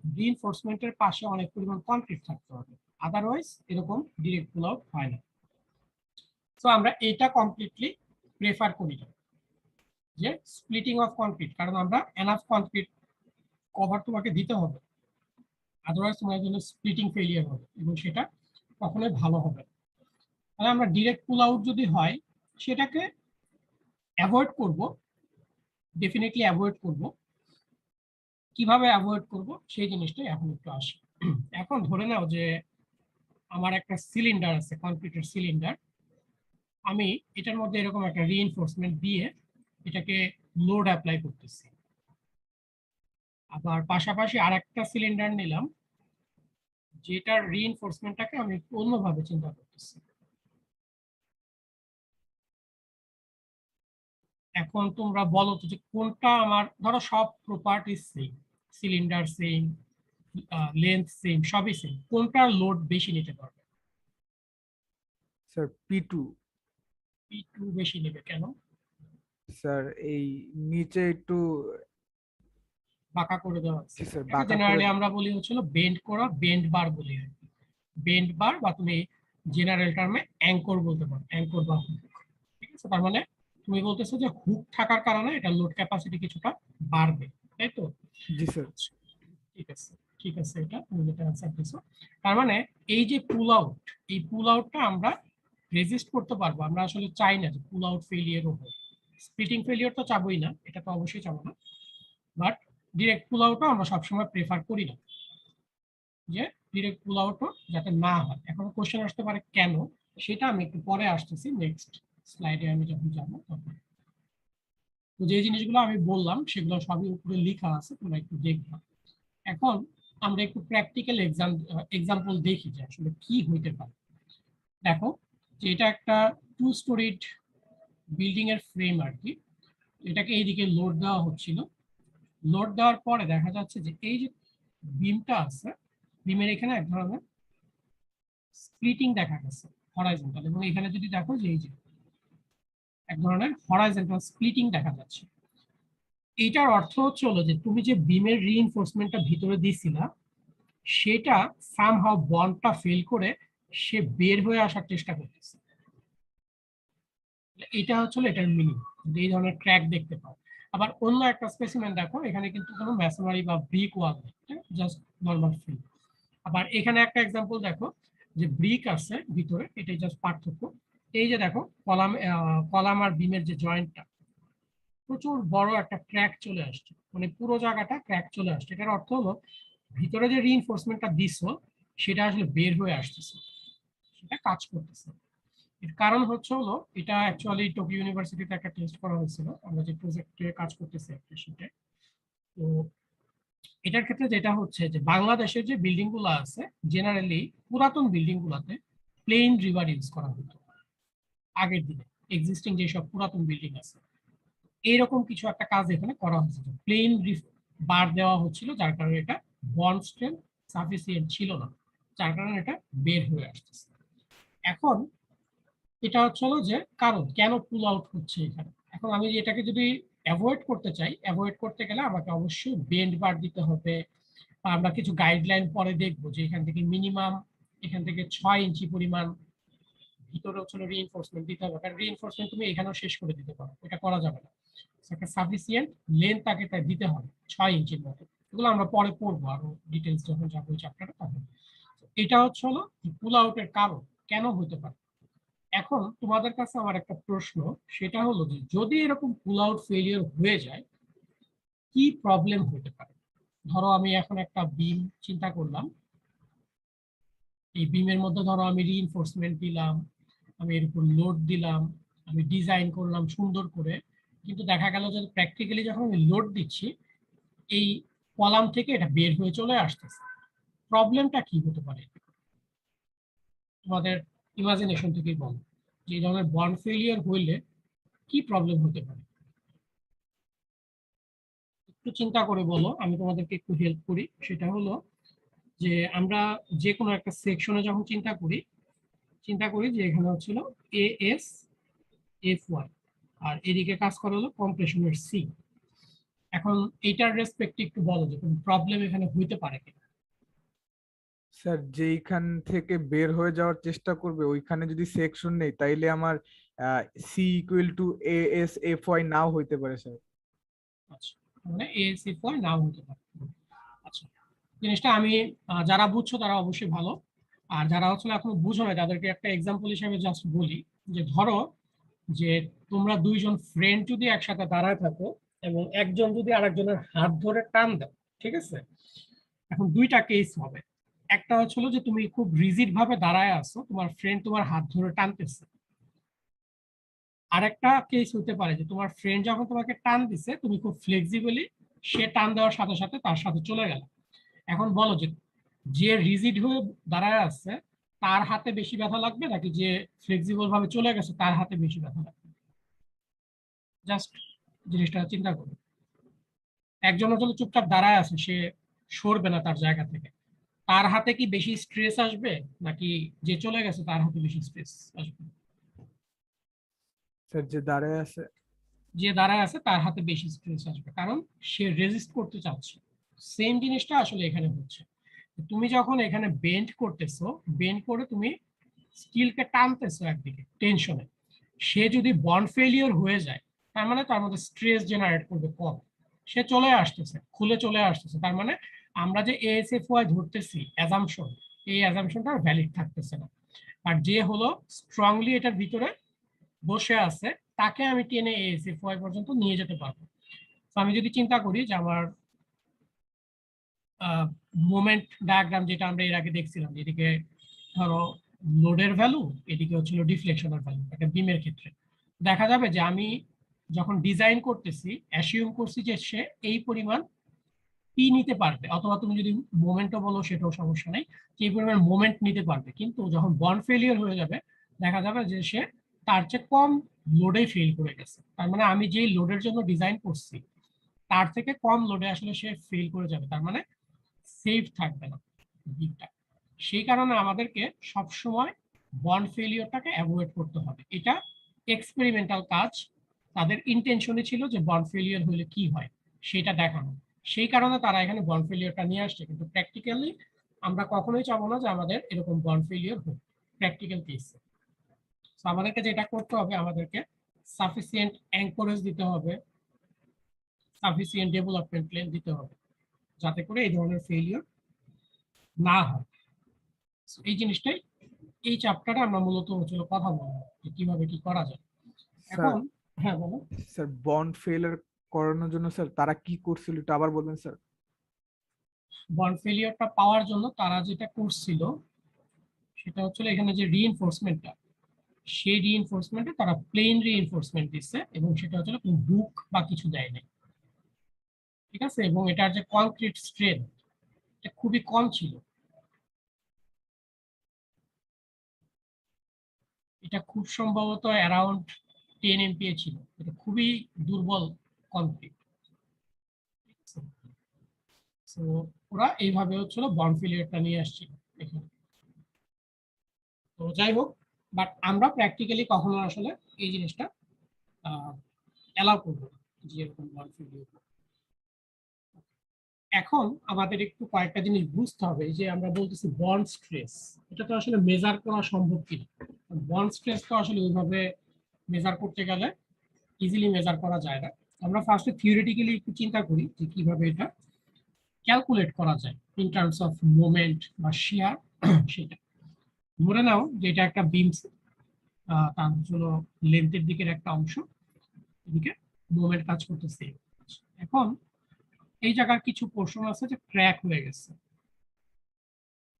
রিইনফোর্সমেন্টের পাশে অনেক পরিমাণ কনক্রিট থাকতে হবে, আদারওয়াইজ এরকম ডিরেক্ট পুল আউট হয় না। সো আমরা এটা কমপ্লিটলি প্রেফার করি না, যে স্প্লিটিং অফ কনক্রিট, কারণ আমরা এনাফ কনক্রিট কভার তোমাকে দিতে হবে, আদারওয়াইজ তোমার জন্য স্প্লিটিং ফেলিয়ার হবে এবং সেটা কখনোই ভালো হবে না। তাহলে আমরা ডিরেক্ট পুল আউট যদি হয়, সেটাকে অ্যাভয়েড করব, ডেফিনেটলি অ্যাভয়েড করব। কিভাবে অ্যাভয়েড করব সেই জিনিসটাই এখন একটু আসি। এখন ধরে নাও যে আমার একটা সিলিন্ডার আছে, কনক্রিটের সিলিন্ডার, আমি এটার মধ্যে এরকম একটা রিইনফোর্সমেন্ট দিয়ে এটাকে লোড অ্যাপ্লাই করতেছি। আবার পাশাপাশি আরেকটা সিলিন্ডার নিলাম, যেটার রিইনফোর্সমেন্টটাকে আমি একটু অন্যভাবে চিন্তা করতেছি। এখন তোমরা বলো তো যে কোনটা আমার, ধরো সব property same, cylinder same, length same, সবই সেম, কোনটার লোড বেশি নিতে পারবে? স্যার P2 P2 বেশি নেবে কেন? স্যার এই নিচে একটু বাঁকা করে দেওয়া আছে। স্যার এটা বাঁকা জেনারেলি করে আমরা বলি হচ্ছিল বেন্ড করা, বেন্ড বার বলি আর কি। বেন্ড বার, বা তুমি জেনারেল টার্মে অ্যাঙ্কর বলতে পারো, অ্যাঙ্কর বা হুক। ঠিক আছে, তার মানে তুমি বলতেছো যে হুক থাকার কারণে এটা লোড ক্যাপাসিটি কিছুটা বাড়বে, তাই তো? জি স্যার। ঠিক আছে, ঠিক আছে, এটা তুমি যেটা অ্যান্সার দিছো। তার মানে এই যে পুল আউট, এই পুল আউটটা আমরা রেজিস্ট করতে পারবো। আমরা আসলে চাই না যে পুল আউট ফেলিয়ারও হোক, স্প্লিটিং ফেলিওর তো চাবই না, এটা তো অবশ্যই চাবো না, বাট ডিরেক্ট পুল আউটও আমরা সবসময় প্রেফার করি না, যে ডিরেক্ট পুল আউটও যাতে না হয়। এখন কোশ্চেন আসতে পারে কেন, সেটা আমি একটু পরে আসতেছি, নেক্সট স্লাইডে আমি যখন যাবো তখন। তো যে জিনিসগুলো আমি বললাম সেগুলো সবই উপরে লেখা আছে, তোমরা একটু দেখবা। এখন আমরা একটু প্র্যাকটিক্যাল এক্সাম্পল দেখি যে আসলে কি হইতে পারে। দেখো যে এটা একটা 2 স্টোরিড বিল্ডিং এর ফ্রেম আর কি, এটাকে এইদিকে লোড দেওয়া হচ্ছিল। লোড দেওয়ার পরে দেখা যাচ্ছে যে এই যে বিমটা আছে, বিমের এখানে এক ধরনের স্প্লিটিং দেখা গেছে হরাইজন্টাল, এবং এখানে যদি দেখো যে এই যে এক ধরনের হরাইজন্টাল স্প্লিটিং দেখা যাচ্ছে। এইটার অর্থ হচ্ছে হলো যে তুমি যে বিমের রিইনফোর্সমেন্টটা ভিতরে দিছিলা, সেটা সামহাউ বন্ডটা ফেল করে সে বের হয়ে আসার চেষ্টা করতেছে। এটা হচ্ছে এটার মিনিং, এই ধরনের ক্র্যাক দেখতে পাও। আবার অন্য একটা স্পেসিমেন দেখো, এখানে কিন্তু কোনো মেসোনারি বা ব্রিক ওয়াল নেই, জাস্ট নরমাল ফ্রি। আবার এখানে একটা এক্সাম্পল দেখো যে ব্রিক আছে ভিতরে, এটাই জাস্ট পার্থক্য। এই যে দেখো কলাম আর বিমের যে জয়েন্টটা, প্রচুর বড় একটা ক্র্যাক চলে আসছে, মানে পুরো জায়গাটা ক্র্যাক চলে আসছে। এটার অর্থ হলো ভিতরে যে রিইনফোর্সমেন্টটা দিছো সেটা আসলে বের হয়ে আসতেছে, সেটা কাজ করতেছে। এর কারণ হচ্ছে হলো এটা অ্যাকচুয়ালি টোকিও ইউনিভার্সিটিতে একটা টেস্ট করা হয়েছিল, আমরা যে প্রজেক্টে কাজ করতেছি একটা সেটা। তো এটার ক্ষেত্রে যেটা হচ্ছে যে বাংলাদেশের যে বিল্ডিং গুলো আছে, জেনারেলি পুরাতন বিল্ডিং গুলাতে প্লেন রিভার ইউজ করা হতো আগের দিনে, এক্সিস্টিং যেসব পুরাতন বিল্ডিং আছে। এইরকম কিছু একটা কাজ এখানে করা হয়েছিল, প্লেন বার দেওয়া হচ্ছিল, যার কারণে এটা বন্ড স্ট্রেংথ সাফিসিয়েন্ট ছিল না, যার কারণে এটা বের হয়ে আসতেছে। এখন এটা হচ্ছে হলো যে কারণ কেন পুল আউট হচ্ছে এখানে। এখন আমি এটাকে যদি অ্যাভয়েড করতে চাই, অ্যাভয়েড করতে গেলে আমাকে অবশ্যই বেন্ড বার দিতে হবে, বা আমরা কিছু গাইডলাইন পরে দেখবো যে এখান থেকে মিনিমাম এখান থেকে 6 ইঞ্চি পরিমাণ ভিতরে হচ্ছে রিইনফোর্সমেন্ট দিতে হবে, কারণ রিইনফোর্সমেন্ট তুমি এখানেও শেষ করে দিতে পারো, এটা করা যাবে না। একটা সাফিসিয়েন্ট লেন্থ তাকে তাই দিতে হবে 6 ইঞ্চির মতো। এগুলো আমরা পরে পড়বো আরো ডিটেলস যখন যাবো ওই চ্যাপ্টারে তখন। এটা হচ্ছে হলো পুল আউটের কারণ কেন হতে পারে। এখন তোমাদের কাছে আমার একটা প্রশ্ন, সেটা হলো যে যদি এরকম পুল আউট ফেলিয়ার হয়ে যায় কি প্রবলেম হতে পারে। ধরো আমি এখন একটা বিম চিন্তা করলাম, এই বিমের মধ্যে ধরো আমি রিইনফোর্সমেন্ট দিলাম, আমি এর উপর লোড দিলাম, আমি ডিজাইন করলাম সুন্দর করে, কিন্তু দেখা গেল যে প্র্যাকটিক্যালি যখন আমি লোড দিচ্ছি এই কলাম থেকে এটা বের হয়ে চলে আসতেছে। প্রবলেমটা কি হতে পারে তোমাদের ইমাজিনেশন থেকেই বলো, যে এই ধরনের বন্ড ফেলিয়ার হইলে কি প্রবলেম হতে পারে, একটু চিন্তা করে বলো, আমি তোমাদেরকে একটু হেল্প করি। সেটা হলো যে আমরা যে কোনো একটা সেকশনে যখন চিন্তা করি যে এখানে হচ্ছিল এএস এফ ওয়াই, আর এদিকে কাজ করা হলো কম্প্রেশনের সি। এখন এইটার রেসপেক্টে একটু বলো যে কোনো প্রবলেম এখানে হইতে পারে কিনা। স্যার যেইখান থেকে বের হয়ে যাওয়ার চেষ্টা করবে ওইখানে যদি সেকশন নেই তাইলে আমার C equal to A S F Y নাও হইতে পারে স্যার। আচ্ছা, মানে এএস এফ ওয়াই নাও হতে পারে। আচ্ছা, জিনিসটা আমি যারা বুঝছো তারা অবশ্যই ভালো, আর যারা হচ্ছে এখনো বুঝো না তাদেরকে একটা এক্সাম্পল হিসেবে জাস্ট বলি, যে ধরো যে তোমরা দুইজন ফ্রেন্ড যদি একসাথে দাঁড়ায় থাকো এবং একজন যদি আরেকজনের হাত ধরে টান দাও, ঠিক আছে। এখন দুইটা কেস হবে, একটা হচ্ছিল যে তুমি খুব রিজিড ভাবে দাঁড়ায় আছো, তোমার ফ্রেন্ড তোমার হাত ধরে টানতেছে। আরেকটা কেস হতে পারে যে তোমার ফ্রেন্ড যখন তোমাকে টান দিছে তুমি খুব ফ্লেক্সিবলি সে টান দেওয়ার সাথে সাথে তার সাথে চলে গেল। এখন বলো যে যে রিজিড হয়ে দাঁড়ায় আছে তার হাতে বেশি ব্যথা লাগবে নাকি যে ফ্লেক্সিবল ভাবে চলে গেছে তার হাতে বেশি ব্যথা লাগবে। জাস্ট জিনিসটা চিন্তা করো, একজন হচ্ছে চুপচাপ দাঁড়ায় আছে, সে সরবে না তার জায়গা থেকে, তার হাতে কি বেশি স্ট্রেস আসবে নাকি যে চলে গেছে তার হাতে বেশি স্ট্রেস আসবে। স্যার যে দাঁড়ায় আছে। যে দাঁড়ায় আছে তার হাতে বেশি স্ট্রেস আসবে, কারণ সে রেজিস্ট করতে চাচ্ছে। সেম জিনিসটা আসলে এখানে হচ্ছে, তুমি যখন এখানে বেন্ড করতেছো, বেন্ড করে তুমি স্টিলকে টানতেছো একদিকে টেনশনে, সে যদি বন্ড ফেলিওর হয়ে যায় তার মানে তার মধ্যে স্ট্রেস জেনারেট করবে কম, সে চলে আসতেছে, খুলে চলে আসতেছে, তার মানে আমরা যে এএসএফওয়াই ধরতেছি অ্যাজাম্পশন, এই অ্যাজাম্পশনটা ভ্যালিড থাকতেছে না। আর যে হলো স্ট্রংলি এটার ভিতরে বসে আছে তাকে আমি টেনে ASFY পর্যন্ত নিয়ে যেতে পারবো। তো আমি যদি চিন্তা করি যে আমার মোমেন্ট ডায়াগ্রাম যেটা আমরা এর আগে দেখছিলাম, এদিকে ধরো লোডের ভ্যালু, এদিকে হচ্ছিল ডিফ্লেকশনের ভ্যালু একটা বিমের ক্ষেত্রে, দেখা যাবে যে আমি যখন ডিজাইন করতেছি অ্যাসিউম করছি যে সে এই পরিমাণ পি নিতে পারবে, অথবা তুমি যদি মোমেন্টও বলো সেটাও সমস্যা নেই, যে এই পরিমাণ মোমেন্ট নিতে পারবে। কিন্তু যখন বন্ড ফেলিয়ার হয়ে যাবে দেখা যাবে যে সে তার চেয়ে কম লোডে ফেল করে গেছে। তার মানে আমি যে লোডের জন্য ডিজাইন করছি তার থেকে কম লোডে আসলে সে ফেল করে যাবে, তার মানে সেফ থাকবে না দিকটা। সেই কারণে আমাদেরকে সবসময় বন্ড ফেলিওরটাকে অ্যাভয়েড করতে হবে। এটা এক্সপেরিমেন্টাল কাজ, তাদের ইন্টেনশনে ছিল যে বন্ড ফেলিওর হলে কি হয় সেটা দেখানো, সেই কারণে তারা এখানে বন্ড ফেলিওরটা নিয়ে আসছে। কিন্তু প্র্যাকটিক্যালি আমরা কখনোই চাবো না যে আমাদের এরকম বন্ড ফেলিওর হোক প্র্যাকটিক্যাল কেসে। তো আমাদেরকে যেটা করতে হবে, আমাদেরকে সাফিসিয়েন্ট অ্যাঙ্করেজ দিতে হবে, সাফিসিয়েন্ট ডেভেলপমেন্ট প্ল্যান দিতে হবে, যাতে করে এই ধরনের ফেলিওর না হয়। So, এই জিনিসটাই এই চ্যাপ্টারে আমরা মূলত হচ্ছিল কথা বলবো যে কিভাবে কি করা যায়। স্যার এখন হ্যাঁ বলো। স্যার বন্ড ফেলার করানোর জন্য স্যার তারা কি করছিল এটা আবার বলবেন স্যার? বন্ড ফেলিওরটা পাওয়ার জন্য তারা যেটা করছিল সেটা হচ্ছিল এখানে যে রিইনফোর্সমেন্টটা, সেই রিইনফোর্সমেন্টে তারা প্লেন রিইনফোর্সমেন্ট দিচ্ছে, এবং সেটা হচ্ছিল কোনো হুক বা কিছু দেয় নাই, ঠিক আছে। এবং এটার যে কনক্রিট স্ট্রেংথ এটা খুবই কম ছিল, এটা খুব সম্ভবত অ্যারাউন্ড 10 MPa ছিল, এটা খুবই দুর্বল কনক্রিট। তো ওরা এইভাবে হচ্ছিল বন্ড ফেলিওরটা নিয়ে আসছিল এখানে। তো যাই হোক, বাট আমরা প্র্যাকটিক্যালি কখনো আসলে এই জিনিসটা অ্যালাউ করবো না যে এরকম বন্ড ফেলিওর। এখন আমাদের একটু কয়েকটা জিনিস বুঝতে হবে, যে আমরা বলতেছি বন্ড স্ট্রেস, এটা তো আসলে মেজার করা সম্ভব কিনা। বন্ড স্ট্রেস তো আসলে ওইভাবে মেজার করতে গেলে ইজিলি মেজার করা যায় না। আমরা ফার্স্টে থিওরিটিক্যালি একটু চিন্তা করি যে কিভাবে এটা ক্যালকুলেট করা যায় ইন টার্মস অফ মোমেন্ট বা শিয়ার। সেটা ধরে নাও যে এটা একটা বিম, তার হলো লেন্থের দিকের একটা অংশ, এদিকে মোমেন্ট কাজ করতেছে। এখন এই জায়গার কিছু পোর্শন আছে যে ক্র্যাক হয়ে গেছে,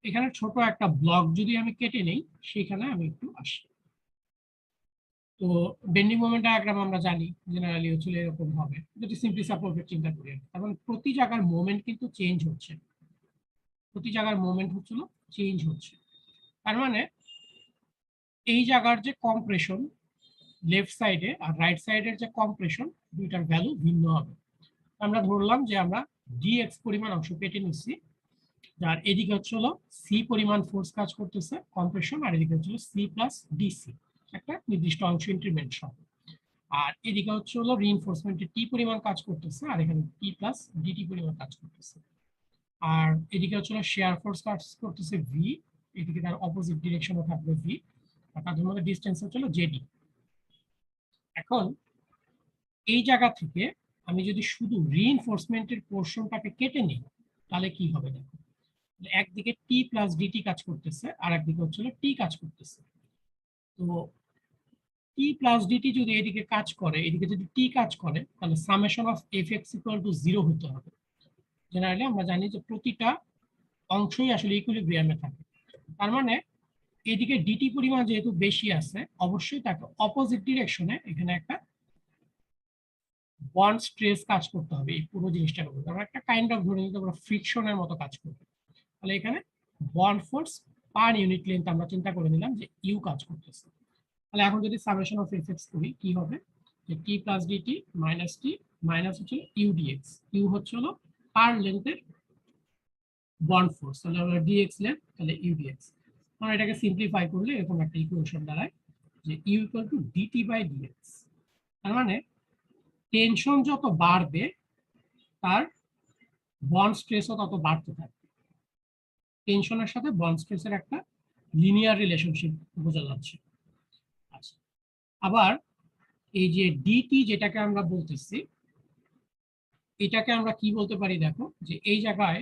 এখানে ছোট একটা ব্লক যদি আমি কেটে নেই, সেখানে আমি একটু আসি। তো বেন্ডিং মোমেন্ট ডায়াগ্রাম আমরা জানি জেনারেলি হচ্ছে এরকম হবে, যদি সিম্পলি সাপোর্টেড চিন্তা করি। তার মানে প্রতি জায়গার মোমেন্ট কিন্তু চেঞ্জ হচ্ছে, প্রতি জায়গার মোমেন্ট হচ্ছিল চেঞ্জ হচ্ছে। তার মানে এই জায়গার যে কম্প্রেশন লেফট সাইডে আর রাইট সাইডের যে কম্প্রেশন, দুইটার ভ্যালু ভিন্ন হবে। আমরা ধরলাম যে আমরা dx পরিমাণ অংশ কেটে নিচ্ছি, যার এদিকে হচ্ছে হলো সি পরিমাণ ফোর্স কাজ করতেছে কম্প্রেশন, আর এদিকে হচ্ছে সি প্লাস ডিসি একটা নির্দিষ্ট অংশ ইনক্রিমেন্ট সহ, আর এদিকে হচ্ছে হলো রিইনফোর্সমেন্টে টি পরিমাণ কাজ করতেছে, আর এখানে টি প্লাস ডিটি পরিমাণ কাজ করতেছে। আর এদিকে হচ্ছে শেয়ার ফোর্স কাজ করতেছে ভি, এদিকে তার অপোজিট ডিরেকশনে থাকবে ভি, আর তাদের মধ্যে ডিসটেন্স হচ্ছে জেডি। এখন এই জায়গা থেকে আমি যদি শুধু রিইনফোর্সমেন্টের পোর্শনটাকে কেটে নিই তাহলে কি হবে দেখো, একদিকে টি প্লাস ডিটি কাজ করতেছে আর একদিকে হচ্ছে টি কাজ করতেছে। তো টি প্লাস ডিটি যদি এদিকে কাজ করে, এদিকে যদি টি কাজ করে, তাহলে summation of F x equal to 0 হতে হবে। জেনারেলি আমরা জানি যে প্রতিটা অংশই আসলে ইকুইলিব্রিয়ামে থাকে। তার মানে এদিকে ডিটি পরিমাণ যেহেতু বেশি আছে, অবশ্যই তাকে অপোজিট ডিরেকশনে এখানে একটা বন্ড স্ট্রেস কাজ করতে হবে। এই পুরো জিনিসটার উপর আমরা একটা কাইন্ড অফ ধরে নিতে পারবো ফ্রিকশনের মতো কাজ করবে। তাহলে এখানে bond force per unit length আমরা চিন্তা করে নিলাম যে ইউ কাজ করতেছে। তাহলে এখন যদি সামেশন অফ এফ এক্স করি কি হবে, যে T plus DT minus T minus হচ্ছে ইউ ডিএক্স। ইউ হচ্ছে হলো পার লেন্থের বন্ড ফোর্স, তাহলে আমরা ডিএক্স লেন্থ, তাহলে ইউ ডিএক্স। আমরা এটাকে সিম্পলিফাই করলে এরকম একটা ইকুয়েশন দাঁড়ায় যে U equal to DT by DX. তার মানে টেনশন যত বাড়বে তার বন্ড স্ট্রেসও তত বাড়তে থাকবে। টেনশনের সাথে বন্ড স্ট্রেসের একটা লিনিয়ার রিলেশনশিপ বোঝা যাচ্ছে। আচ্ছা, আবার এই যে ডিটি যেটাকে আমরা বলতেছি, এটাকে আমরা কি বলতে পারি দেখো, যে এই জায়গায়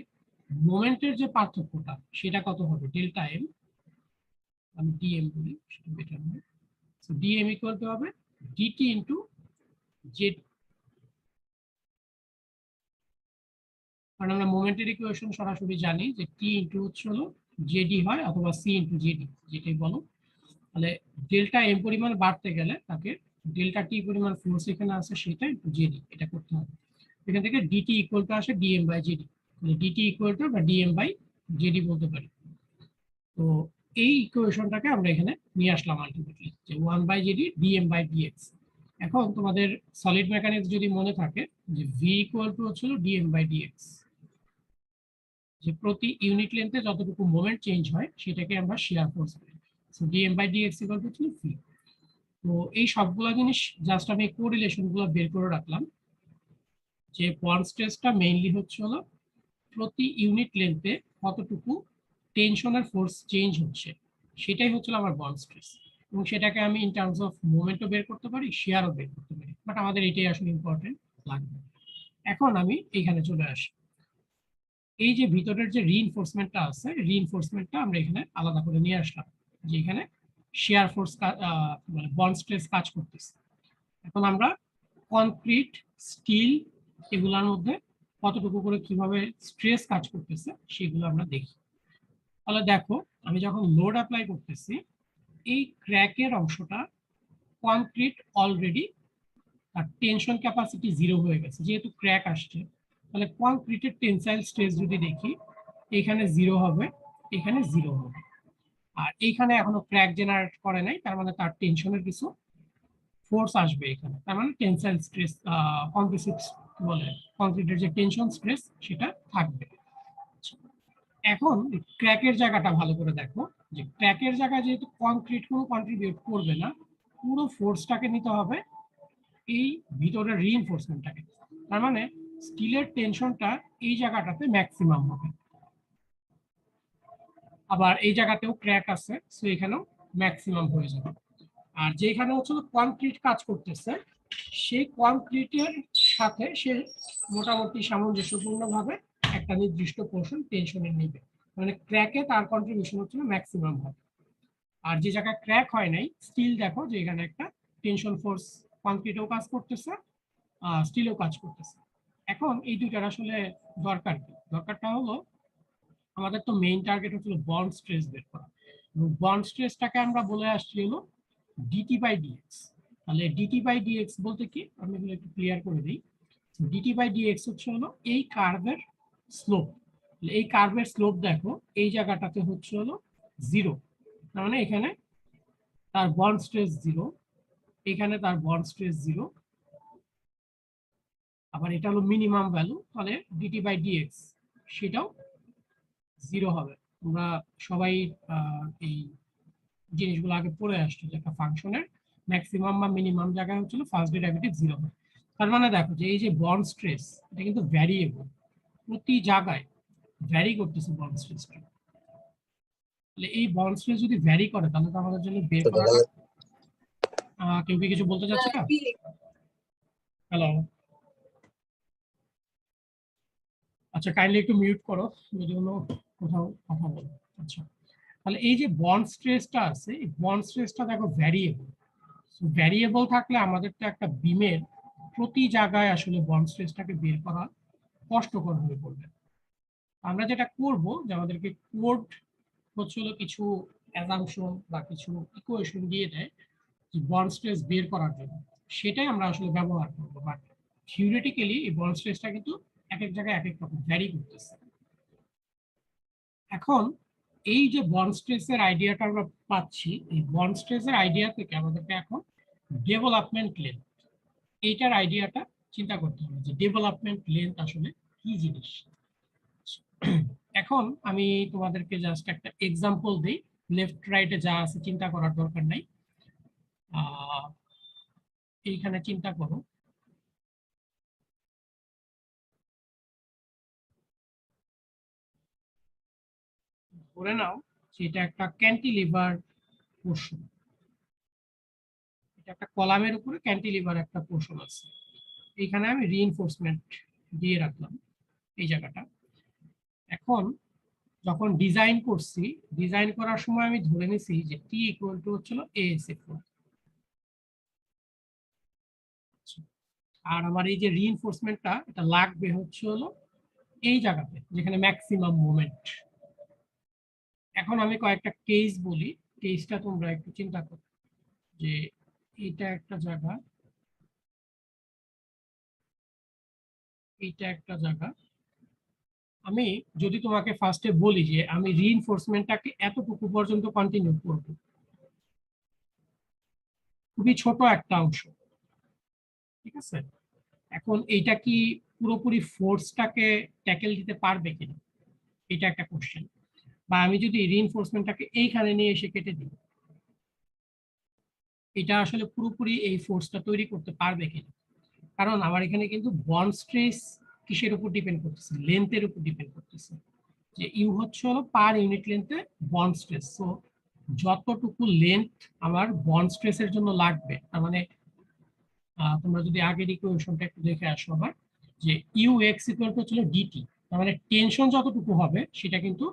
মোমেন্টের যে পার্থক্যটা সেটা কত হবে, ডেল্টা এম, আমি ডিএম বলি সেটা বেটার হবে। সো ডিএম ইকুয়াল টু হবে ডিটি ইন্টু জেড, কারণ আমরা মোমেন্টের ইকুয়েশন সরাসরি জানি যে টি ইন্টু হচ্ছে হলো জেডি হয় অথবা সি ইন্টু জেডি, যেটাই বলো। তাহলে ডেল্টা এম পরিমাণ বাড়তে গেলে তাকে ডেল্টা টি পরিমাণ ফোর্স এখানে আছে সেটা ইন্টু জেডি, এটা করতে হবে। এখান থেকে ডিটি ইকুয়াল টু আসে DM by JD, DT equal to বা ডিএম বাই জেডি বলতে পারি। তো এই ইকুয়েশনটাকে আমরা এখানে নিয়ে আসলাম আলটিমেটলি, যে 1 by JD DM by DX. এখন তোমাদের সলিড মেকানিক্স যদি মনে থাকে যে ভি ইকুয়াল টু হচ্ছিল ডিএম বাই ডিএক্স, যে প্রতি ইউনিট লেন্থে যতটুকু মোমেন্ট চেঞ্জ হয় সেটাকে আমরা শিয়ার ফোর্স বলি। So DM by DX equal to V. তো এই সবগুলো জিনিস জাস্ট আমি কোরিলেশন গুলো বের করে রাখলাম, যে বন্ড স্ট্রেসটা মেইনলি হচ্ছে হলো প্রতি ইউনিট লেন্থে কতটুকু টেনশনের ফোর্স চেঞ্জ হচ্ছে, সেটাই হচ্ছে আমার বন্ড স্ট্রেস। এবং সেটাকে আমি ইন টার্মস অফ মোমেন্টও বের করতে পারি, শেয়ারও বের করতে পারি, বাট আমাদের এটাই আসলে ইম্পর্টেন্ট লাগবে। এখন আমি এইখানে চলে আসি, এই যে ভিতরের যে রিইনফোর্সমেন্টটা আছে, রিইনফোর্সমেন্টটা আমরা এখানে আলাদা করে নিয়ে আসলাম, যে এখানে শেয়ার ফোর্স মানে বন্ড স্ট্রেস কাজ করতেছে। এখন আমরা কনক্রিট, স্টিল এগুলোর মধ্যে কতটুকু করে কিভাবে স্ট্রেস কাজ করতেছে সেগুলো আমরা দেখি। তাহলে দেখো, আমি যখন লোড অ্যাপ্লাই করতেছি, এই ক্র্যাকের অংশটা কনক্রিট অলরেডি তার টেনশন ক্যাপাসিটি 0 হয়ে গেছে, যেহেতু ক্র্যাক আসছে। তাহলে কনক্রিটের টেনসাইল স্ট্রেস যদি দেখি, এখানে 0 হবে, এখানে 0 হবে, আর এইখানে এখনো ক্র্যাক জেনারেট করে নাই, তার মানে তার টেনশনের কিছু ফোর্স আসবে এখানে, তার মানে টেনসাইল স্ট্রেস, কম্প্রেসিভ বলে কনক্রিটের যে টেনশন স্ট্রেস সেটা থাকবে। এখন ক্র্যাকের জায়গাটা ভালো করে দেখো, যে ক্র্যাকের জায়গায় যেহেতু কনক্রিট কোনো কন্ট্রিবিউট করবে না, পুরো ফোর্সটাকে নিতে হবে এই ভিতরের রিইনফোর্সমেন্টটাকে। তার মানে স্টিলের টেনশনটা এই জায়গাটাতে ম্যাক্সিমাম হবে, আবার এই জায়গাতেও ক্র্যাক আছে, সো এখানেও ম্যাক্সিমাম হয়ে যাবে। আর যেখানে হচ্ছে কনক্রিট কাজ করতেছে, সেই কনক্রিটের সাথে সে মোটামুটি সামঞ্জস্যপূর্ণভাবে একটা নির্দিষ্ট পোর্শন টেনশনের নিবে, মানে ক্র্যাকে তার কন্ট্রিবিউশন হচ্ছে ম্যাক্সিমাম হবে। আর যে জায়গায় ক্র্যাক হয় নাই, স্টিল দেখো যে এখানে একটা টেনশন ফোর্স কনক্রিটেও কাজ করতেছে, স্টিলেও কাজ করতেছে। এখন এই দুইটার আসলে দরকার কি? দরকারটা হলো, আমাদের তো মেইন টার্গেট হচ্ছিল বন্ড স্ট্রেস বের করা, এবং বন্ড স্ট্রেসটাকে আমরা বলে আসছি হলো ডিটি বাই ডিএক্স। তাহলে ডিটি বাই ডিএক্স বলতে কি, আমি এগুলো একটু ক্লিয়ার করে দিই। ডিটি বাই ডিএক্স হচ্ছে হলো এই কার্ভের স্লোপ। এই কার্ভের স্লোপ দেখো, এই জায়গাটাতে হচ্ছে হলো 0, তার মানে এখানে তার বন্ড স্ট্রেস 0, এখানে তার বন্ড স্ট্রেস 0, আবার এটা হলো মিনিমাম ভ্যালু, তাহলে ডিটি বাই ডিএক্স সেটাও 0 হবে। তোমরা সবাই এই জিনিসগুলো আগে পড়ে আসছো, যে একটা ফাংশনের ম্যাক্সিমাম বা মিনিমাম জায়গায় হচ্ছিল ফার্স্ট ডেরিভেটিভ 0 হয়। তার মানে দেখো যে এই যে বন্ড স্ট্রেস, এটা কিন্তু ভ্যারিয়েবল, প্রতি জায়গায় ভ্যারি করতেছে বন্ড স্ট্রেসটা। তাহলে এই বন্ড স্ট্রেস যদি ভ্যারি করে, তাহলে তো আমাদের জন্য বের করাটা, কেউ কি কিছু বলতে চাচ্ছে না? হ্যালো, আচ্ছা কাইন্ডলি একটু মিউট করো যদি কোনো কোথাও কথা বলো। আচ্ছা, তাহলে এই যে বন্ড স্ট্রেসটা আছে, এই বন্ড স্ট্রেসটা দেখো ভ্যারিয়েবল। ভ্যারিয়েবল থাকলে আমাদের তো একটা বিমের প্রতি জায়গায় আসলে বন্ড স্ট্রেসটাকে বের করা কষ্টকর হয়ে পড়বে। আমরা যেটা করব, যে আমাদেরকে কোড হচ্ছিল কিছু অ্যাজাম্পশন বা কিছু ইকুয়েশন দিয়ে দেয় যে বন্ড স্ট্রেস বের করার জন্য, সেটাই আমরা আসলে ব্যবহার করবো। বাট থিওরিটিক্যালি এই বন্ড স্ট্রেসটা কিন্তু এক এক জায়গায় এক এক রকম ভ্যারি করতেছে। এখন এই যে বন্ড স্ট্রেসের আইডিয়াটা আমরা পাচ্ছি, এই বন্ড স্ট্রেসের আইডিয়া থেকে আমাদেরকে এখন ডেভেলপমেন্ট লেন্থ, এইটার আইডিয়াটা চিন্তা করতে হবে, যে ডেভেলপমেন্ট লেন্থ আসলে কি জিনিস। এখন আমি তোমাদেরকে জাস্ট একটা এক্সাম্পল দিই, লেফট রাইটে যা আছে চিন্তা করার দরকার নাই। এইখানে চিন্তা করো, ধরে নাও যে এটা একটা ক্যান্টিলিভার পোর্শন, এটা একটা কলামের উপরে ক্যান্টিলিভার একটা পোর্শন আছে, এইখানে আমি রিইনফোর্সমেন্ট দিয়ে রাখলাম এই জায়গাটা। এখন যখন ডিজাইন করছি, ডিজাইন করার সময় আমি ধরে নিছি যে টি ইকুয়াল টু হচ্ছিল এএসএফ, আর আমার এই যে রিইনফোর্সমেন্টটা এটা লাগবে হচ্ছে হলো এই জায়গাতে যেখানে ম্যাক্সিমাম মোমেন্ট। এখন আমি কয়েকটা কেস বলি, কেসটা তোমরা একটু চিন্তা করো যে এটা একটা জায়গা, এইটা একটা জায়গা। আমি যদি তোমাকে ফার্স্টে বলি যে আমি রিইনফোর্সমেন্টটাকে এতটুকু পর্যন্ত কন্টিনিউ করব, খুবই ছোট একটা অংশ, ঠিক আছে? এখন এইটা কি পুরোপুরি ফোর্সটাকে ট্যাকেল দিতে পারবে কিনা, এটা একটা কোশ্চেন। বা আমি যদি রিইনফোর্সমেন্টটাকে এইখানে নিয়ে এসে কেটে দিই, এটা আসলে পুরোপুরি এই ফোর্সটা তৈরি করতে পারবে কিনা। কারণ আমার এখানে কিন্তু বন্ড স্ট্রেস কিসের উপর ডিপেন্ড করতেছে, লেন্থের উপর ডিপেন্ড করতেছে। যে ইউ হচ্ছে হলো পার ইউনিট লেন্থে বন্ড স্ট্রেস। সো যতটুকু লেন্থ আমার বন্ড স্ট্রেসের জন্য লাগবে, তার মানে তোমরা যদি আগের ইকুয়েশনটা একটু দেখে আসো আবার, যে ইউ এক্স ইকুয়াল টু হচ্ছে ডিটি, তার মানে টেনশন যতটুকু হবে সেটা কিন্তু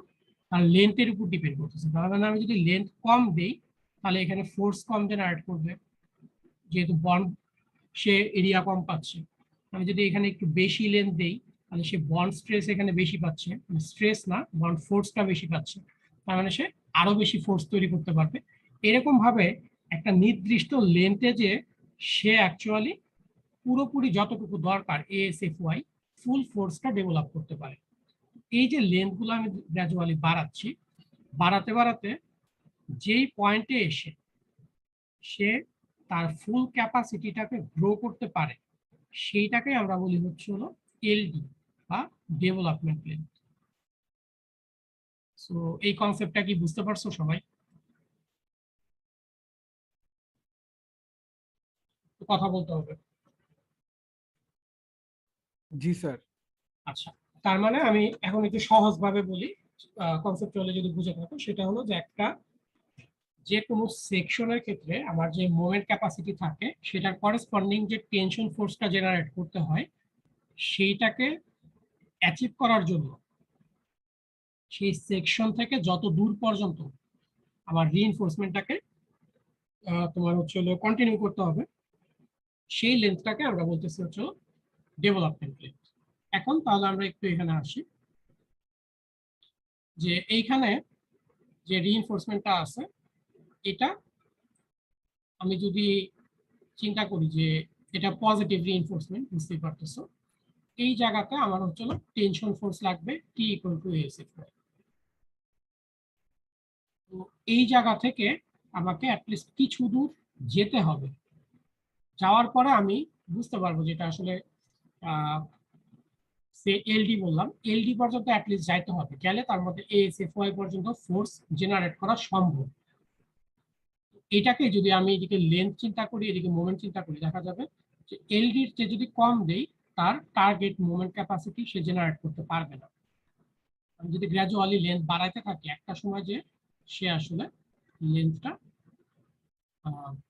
তার লেন্থের উপর ডিপেন্ড করতেছে। তার মানে আমি যদি লেন্থ কম দেই তাহলে এখানে ফোর্স কম জেনারেট করবে, যেহেতু বন্ড সে এরিয়া কম পাচ্ছে। আমি যদি এখানে একটু বেশি লেন্থ দেই তাহলে সে বন্ড স্ট্রেস এখানে বেশি পাচ্ছে, স্ট্রেস না বন্ড ফোর্সটা বেশি পাচ্ছে, তার মানে সে আরো বেশি ফোর্স তৈরি করতে পারবে। এরকম ভাবে একটা নির্দিষ্ট লেন্থে যে সে অ্যাকচুয়ালি পুরোপুরি যতটুকু দরকার এএসএফওয়াই ফুল ফোর্সটা ডেভেলপ করতে পারে। এই যে লেন্থগুলো আমি গ্র্যাজুয়ালি বাড়াচ্ছি, বাড়াতে বাড়াতে যেই পয়েন্টে এসে সে তার ফুল ক্যাপাসিটিটাকে গ্রো করতে পারে, সেইটাকে আমরা বলি হচ্ছে হলো এলডি বা ডেভেলপমেন্ট লেন্থ। সো এই কনসেপ্টটা কি বুঝতে পারছো সবাই? কথা বলতে হবে। জি স্যার। আচ্ছা, তার মানে আমি এখন একটু সহজভাবে বলি, কনসেপ্টুয়ালি যদি বুঝে থাকো, সেটা হলো যে একটা যে কোনো সেকশনের ক্ষেত্রে আমার যে মোমেন্ট ক্যাপাসিটি থাকে সেটার করেসপন্ডিং যে টেনশন ফোর্সটা জেনারেট করতে হয়, সেইটাকে অ্যাচিভ করার জন্য সেই সেকশন থেকে যত দূর পর্যন্ত আমার রিইনফোর্সমেন্টটাকে তোমার হচ্ছে হলো কন্টিনিউ করতে হবে, সেই লেন্থটাকে আমরা বলতেছি হচ্ছে ডেভেলপমেন্ট লেন্থ। এখন তাহলে আমরা একটু এখানে আসি, যে এইখানে যে রিইনফোর্সমেন্টটা আছে এটা আমি যদি চিন্তা করি যে এটা পজিটিভ রিইনফোর্সমেন্ট, বুঝতেই পারতেছো এই জায়গাতে আমার হচ্ছে টেনশন ফোর্স লাগবে টি ইকুয়াল টু এএসএফ। তো এই জায়গা থেকে আমাকে অ্যাটলিস্ট কিছু দূর যেতে হবে, যাওয়ার পরে আমি বুঝতে পারবো যেটা আসলে সে এলডি বললাম, এলডি পর্যন্ত অ্যাটলিস্ট যাইতে হবে, গেলে তার মধ্যে এএসএফওয়াই পর্যন্ত ফোর্স জেনারেট করা সম্ভব। এটাকে যদি আমি এদিকে লেন্থ চিন্তা করি, এদিকে মোমেন্ট চিন্তা করি, দেখা যাবে যে এলডির চেয়ে যদি কম দেই তার টার্গেট মোমেন্ট ক্যাপাসিটি সে জেনারেট করতে পারবে না। আমি যদি গ্র্যাজুয়ালি লেন্থ বাড়াইতে থাকি, একটা সময় যে সে আসলে লেন্থটা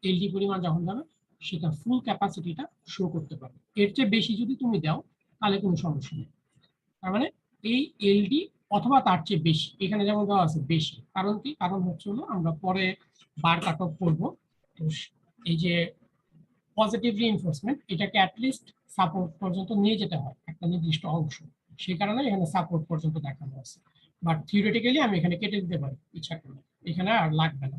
এলডি পরিমাণ যখন যাবে সেটা ফুল ক্যাপাসিটিটা শো করতে পারবে। এর চেয়ে বেশি যদি তুমি দাও তাহলে কোনো সমস্যা নেই। তার মানে এই এলডি অথবা তার চেয়ে বেশি, এখানে যেমন দেওয়া আছে বেশি, কারণ কি, কারণ হচ্ছে হলো আমরা পরে বার কাট অফ করবো। তো এই যে পজিটিভ রিইনফোর্সমেন্ট এটাকে অ্যাটলিস্ট সাপোর্ট পর্যন্ত নিয়ে যেতে হয় একটা নির্দিষ্ট অংশ, সেই কারণে এখানে সাপোর্ট পর্যন্ত দেখানো আছে। বাট থিওরিটিক্যালি আমি এখানে কেটে দিতে পারি ইচ্ছা করলে, এখানে আর লাগবে না।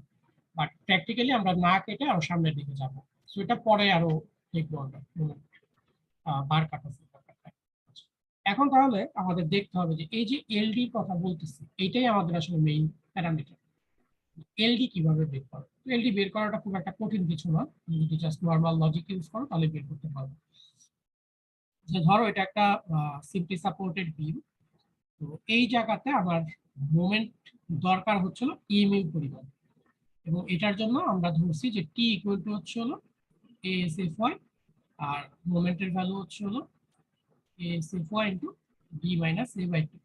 বাট প্র্যাকটিক্যালি আমরা না কেটে আরো সামনের দিকে যাবো, সো এটা পরে আরো দেখবো আমরা বার কাট অফ। এখন তাহলে আমাদের দেখতে হবে যে এই যে এলডি কথা বলতেছি এইটাই আমাদের আসলে মেইন প্যারামিটার। এলডি কিভাবে বের করো? এলডি বের করাটা খুব একটা কঠিন কিছু না, তুমি যদি জাস্ট নরমাল লজিক ইউজ করো তাহলে বের করতে পারবে। যে ধরো এটা একটা সিম্পলি সাপোর্টেড বিম, তো এই জায়গাতে আমার মোমেন্ট দরকার হচ্ছিল ইএমইউ পরিমাণ, এবং এটার জন্য আমরা ধরছি যে টি ইকুয়াল টু হচ্ছে হলো এএসএফওয়াই, আর মোমেন্টের ভ্যালু হচ্ছে হলো ASFY into B minus A by two.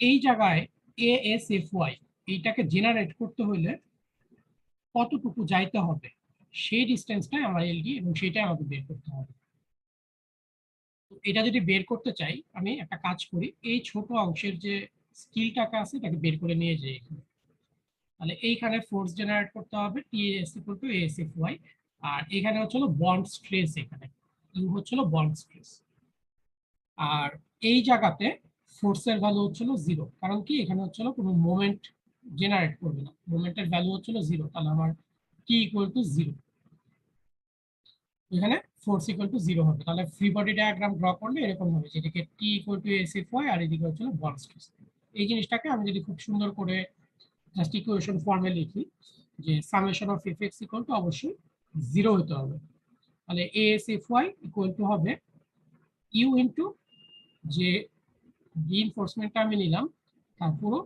এই জায়গায় এএসএফওয়াই এইটাকে জেনারেট করতে হলে কতটুকু যাইতে হবে সেই ডিস্টেন্সটাই আমার এলডি, এবং সেটাই আমাকে বের করতে হবে। এটা যদি বের করতে চাই আমি একটা কাজ করি, এই ছোট অংশের যে স্কিলটাকে আছে এটাকে বের করে নিয়ে যাই এখানে। তাহলে এইখানে ফোর্স জেনারেট করতে হবে টি এস ইকুয়াল টু এএসএফওয়াই, আর এখানে হচ্ছে বন্ড স্ট্রেস এখানে। ইউ হচ্ছিল বন্ড স্ট্রেস। আর এই জায়গাতে ফোর্সের ভ্যালু হচ্ছিল 0, কারণ কি এখানে হচ্ছিল কোনো মোমেন্ট জেনারেট করবে না, মোমেন্টের ভ্যালু হচ্ছিল 0, তাহলে আমার টি ইকুয়াল টু 0, এখানে ফোর্স ইকুয়াল টু 0 হবে। তাহলে ফ্রি বডি ডায়াগ্রাম ড্র করলে এরকম হবে, যেটাকে টি ইকুয়াল টু এসএফওয়াই আর এদিকে হচ্ছিল বন্ড স্ট্রেস। এই জিনিসটাকে আমি যদি খুব সুন্দর করে জাস্ট ইকুয়েশন ফর্মে লিখি, যে summation of F x equal to অবশ্যই 0 হতে হবে, তাহলে এএসএফওয়াই ইকুয়াল টু হবে ইউ ইন্টু যে রিইনফোর্সমেন্টটা আমি নিলাম তার পুরো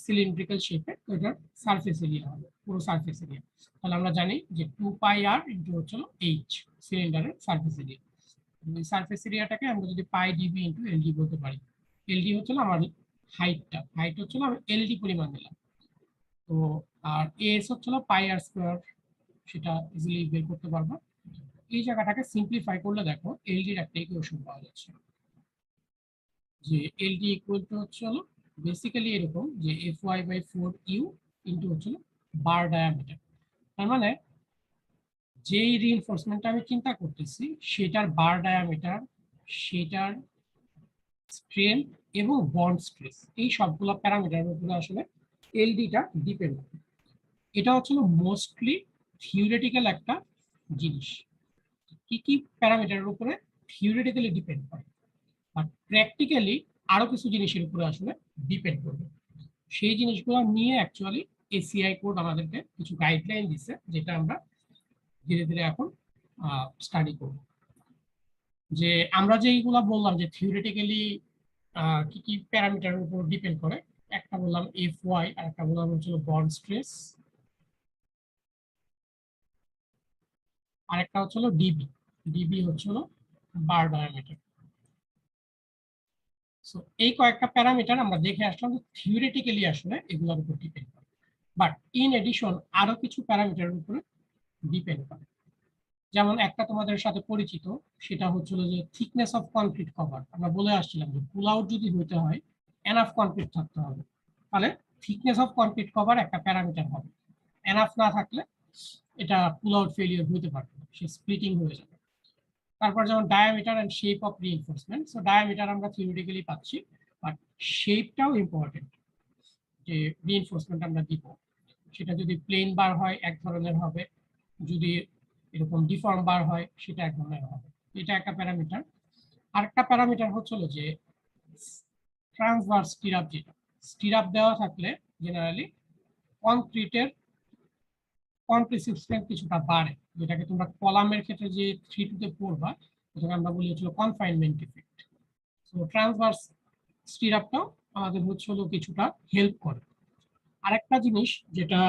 সিলিন্ড্রিক্যাল শেপে, তো এটার সারফেস এরিয়া হবে, পুরো সারফেস এরিয়া। তাহলে আমরা জানি যে 2πr ইন্টু হচ্ছিল এইচ, সিলিন্ডারের সারফেস এরিয়া। এই সারফেস এরিয়াটাকে আমরা যদি পাই ডিবি ইন্টু এলডি বলতে পারি। এলডি হচ্ছিল আমার হাইট হচ্ছিল আমি এলডি পরিমাণ নিলাম, তো আর এস হচ্ছিল পাই আর স্কোয়ার, সেটা ইজিলি বের করতে পারবো। এই জায়গাটাকে সিম্পলিফাই করলে দেখো এলডির একটা ইকুয়েশন পাওয়া যাচ্ছে, যে এলডি ইকুয়াল টু হচ্ছে হলো বেসিক্যালি এরকম, যে F Y by 4u into হচ্ছিল বার ডায়ামিটার। তার মানে যেই রিইনফোর্সমেন্টটা আমি চিন্তা করতেছি সেটার বার ডায়ামিটার, সেটার স্ট্রেংথ এবং বন্ড স্ট্রেস, এই সবগুলো প্যারামিটারের উপরে আসলে এলডিটা ডিপেন্ড করে। এটা হচ্ছিল মোস্টলি থিওরিটিক্যাল একটা জিনিস, কি কি প্যারামিটারের উপরে থিওরিটিক্যালি ডিপেন্ড করে, আর প্র্যাকটিক্যালি আরো কিছু জিনিসের উপরে আসলে ডিপেন্ড করবে। সেই জিনিসগুলো নিয়ে অ্যাকচুয়ালি এসিআই কোড আমাদেরকে কিছু গাইডলাইন দিচ্ছে, যেটা আমরা ধীরে ধীরে এখন স্টাডি করব। যে আমরা যে এইগুলা বললাম যে থিওরিটিক্যালি কি কি প্যারামিটারের উপর ডিপেন্ড করে, একটা বললাম এফ ওয়াই, আর একটা বললাম হচ্ছিল বন্ড স্ট্রেস, আর একটা হচ্ছিল ডিবি। ডিবি হচ্ছিল বার ডায়ামিটার। সো এই কয়েকটা প্যারামিটার আমরা দেখে আসলাম থিওরিটিক্যালি আসলে এগুলোর উপর ডিপেন্ড করে, বাট ইন এডিশন আরো কিছু প্যারামিটারের উপরে ডিপেন্ড করে। যেমন একটা তোমাদের সাথে পরিচিত, সেটা হচ্ছিল যে থিকনেস অফ কনক্রিট কভার। আমরা বলে আসছিলাম যে পুল আউট যদি হইতে হয় এনাফ কনক্রিট থাকতে হবে, তাহলে থিকনেস অফ কনক্রিট কভার একটা প্যারামিটার হবে। এনাফ না থাকলে এটা পুল আউট ফেলিয়ার হইতে পারবে, সে স্প্লিটিং হয়ে যাবে। তারপর যেমন diameter and shape of reinforcement. So diameter আমরা থিওরিটিক্যালি পাচ্ছি, বাট শেপটাও ইম্পর্টেন্ট। যে রিইনফোর্সমেন্ট আমরা দিব সেটা যদি প্লেন বার হয় এক ধরনের হবে, যদি এরকম ডিফর্ম বার হয় সেটা এক ধরনের হবে। এটা একটা প্যারামিটার। আরেকটা প্যারামিটার হচ্ছিল যে ট্রান্সভার্স স্টিরাপ, যেটা স্টিরাপ দেওয়া থাকলে জেনারেলি কনক্রিটের কম্প্রেসিভ স্ট্রেংথ কিছুটা বাড়ে, যেটাকে তোমরা কলামের ক্ষেত্রে যে 3-2 তে পড়বা, যেটাকে আমরা বলি হচ্ছিল কনফাইনমেন্ট ইফেক্ট। সো ট্রান্সভার্স স্টিরাপটাও আমাদের হচ্ছিল কিছুটা হেল্প করে। আরেকটা জিনিস যেটা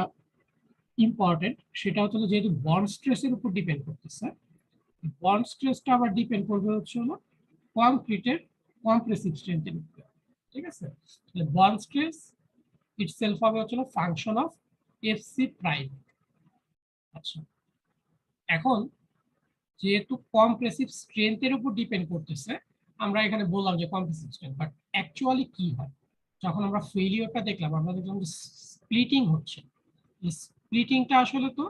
ইম্পর্টেন্ট, সেটা হচ্ছে যেহেতু বন্ড স্ট্রেসের উপর ডিপেন্ড করতেছে, বন্ড স্ট্রেসটা আবার ডিপেন্ড করবে হচ্ছে হলো কনক্রিটের কম্প্রেসিভ স্ট্রেংথের উপরে। ঠিক আছে, তাহলে বন্ড স্ট্রেস ইটসেলফ হবে হচ্ছে ফাংশন অফ এফসি প্রাইম। আচ্ছা, এখন যেহেতু কম্প্রেসিভ স্ট্রেংথের উপর ডিপেন্ড করতেছে, আমরা এখানে বললাম যে কম্প্রেসিভ স্ট্রেংথ, বাট অ্যাকচুয়ালি কি হয় যখন আমরা ফেলিওরটা দেখলাম, আমরা দেখলাম যে স্প্লিটিং হচ্ছে। স্প্লিটিংটা আসলে তো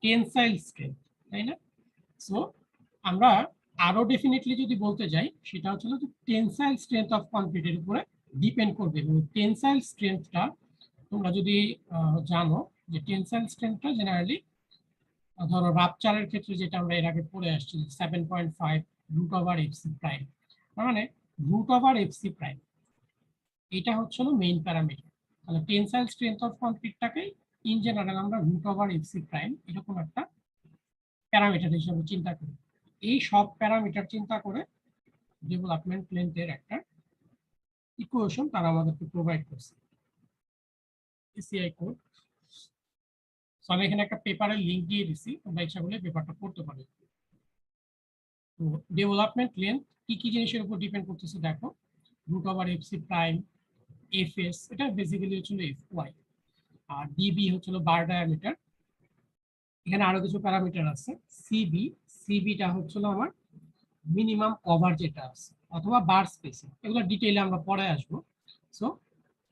টেনসাইল স্ট্রেংথ, তাই না? সো আমরা আরো ডেফিনেটলি যদি বলতে যাই, সেটা হচ্ছে যে টেনসাইল স্ট্রেংথ অফ কনক্রিটের উপরে ডিপেন্ড করবে। এবং টেনসাইল স্ট্রেংথটা তোমরা যদি জানো, যে টেনসাইল স্ট্রেংথটা জেনারেলি ধরো রাপচারের ক্ষেত্রে যেটা আমরা এর আগে পড়ে আসছি 7.5 রুট ওভার এফসি প্রাইম, মানে রুট ওভার এফসি প্রাইম, এটা হচ্ছে মেইন প্যারামিটার। তাহলে টেনসাইল স্ট্রেংথ অফ কনক্রিটটাকে ইন জেনারেল আমরা রুট ওভার এফসি প্রাইম এরকম একটা প্যারামিটার হিসেবে চিন্তা করি। এই সব প্যারামিটার চিন্তা করে ডেভেলপমেন্ট লেন্থের একটা ইকুয়েশন তারা আমাদেরকে প্রোভাইড করছে, এসিআই কোড। সো আমি এখানে একটা পেপারের লিঙ্ক দিয়ে দিছি, তোমরা ইচ্ছা করলে পেপারটা পড়তে পারো। তো ডেভেলপমেন্ট লেন্থ কি কি জিনিসের উপর ডিপেন্ড করতেছে দেখো, root over FC prime, FS এটা বেসিক্যালি হচ্ছিল এফ ওয়াই, আর ডিবি হচ্ছিল বার ডায়ামিটার। এখানে আরো কিছু প্যারামিটার আছে, সিবি, সিবিটা হচ্ছিল আমার মিনিমাম কভার যেটা আছে, অথবা বার স্পেসিং, এগুলো ডিটেইলে আমরা পরে আসবো। সো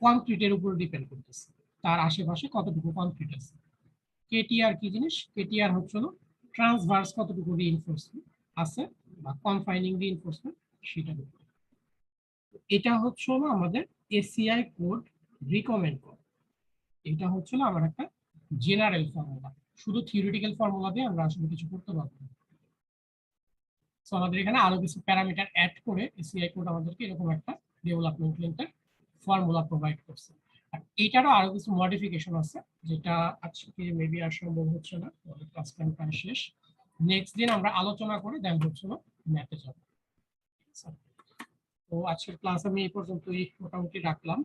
কনক্রিটের উপর ডিপেন্ড করতেছে তার আশেপাশে কতটুকু কনক্রিট আছে। কেটিআর কি জিনিস, কেটিআর হচ্ছিল ট্রান্সভার্স কতটুকু রিইনফোর্সমেন্ট, আছে বা কনফাইনিং রিইনফোর্সমেন্ট সেটা করতে হবে। এটা হচ্ছে হলো আমাদের এসিআই কোড রিকমেন্ড কোড। এটা হচ্ছে হলো আমার একটা জেনারেল ফর্মুলা, শুধু থিওরিটিক্যাল ফর্মুলা দিয়ে আমরা আসলে কিছু করতে পারবো না। সো আমাদের এখানে আরো কিছু প্যারামিটার অ্যাড করে এসিআই কোড আমাদেরকে এরকম একটা ডেভেলপমেন্ট লিঙ্কের ফর্মুলা প্রোভাইড করছে। আর এইটারও আরো কিছু মডিফিকেশন আছে, যেটা আজকে মেবি আর সম্ভব হচ্ছে না, ক্লাস টাইম প্রায় শেষ। নেক্সট দিন আমরা আলোচনা করে দেন হচ্ছে ম্যাথে যাব। তো আজকের ক্লাস আমি এই পর্যন্তই মোটামুটি রাখলাম।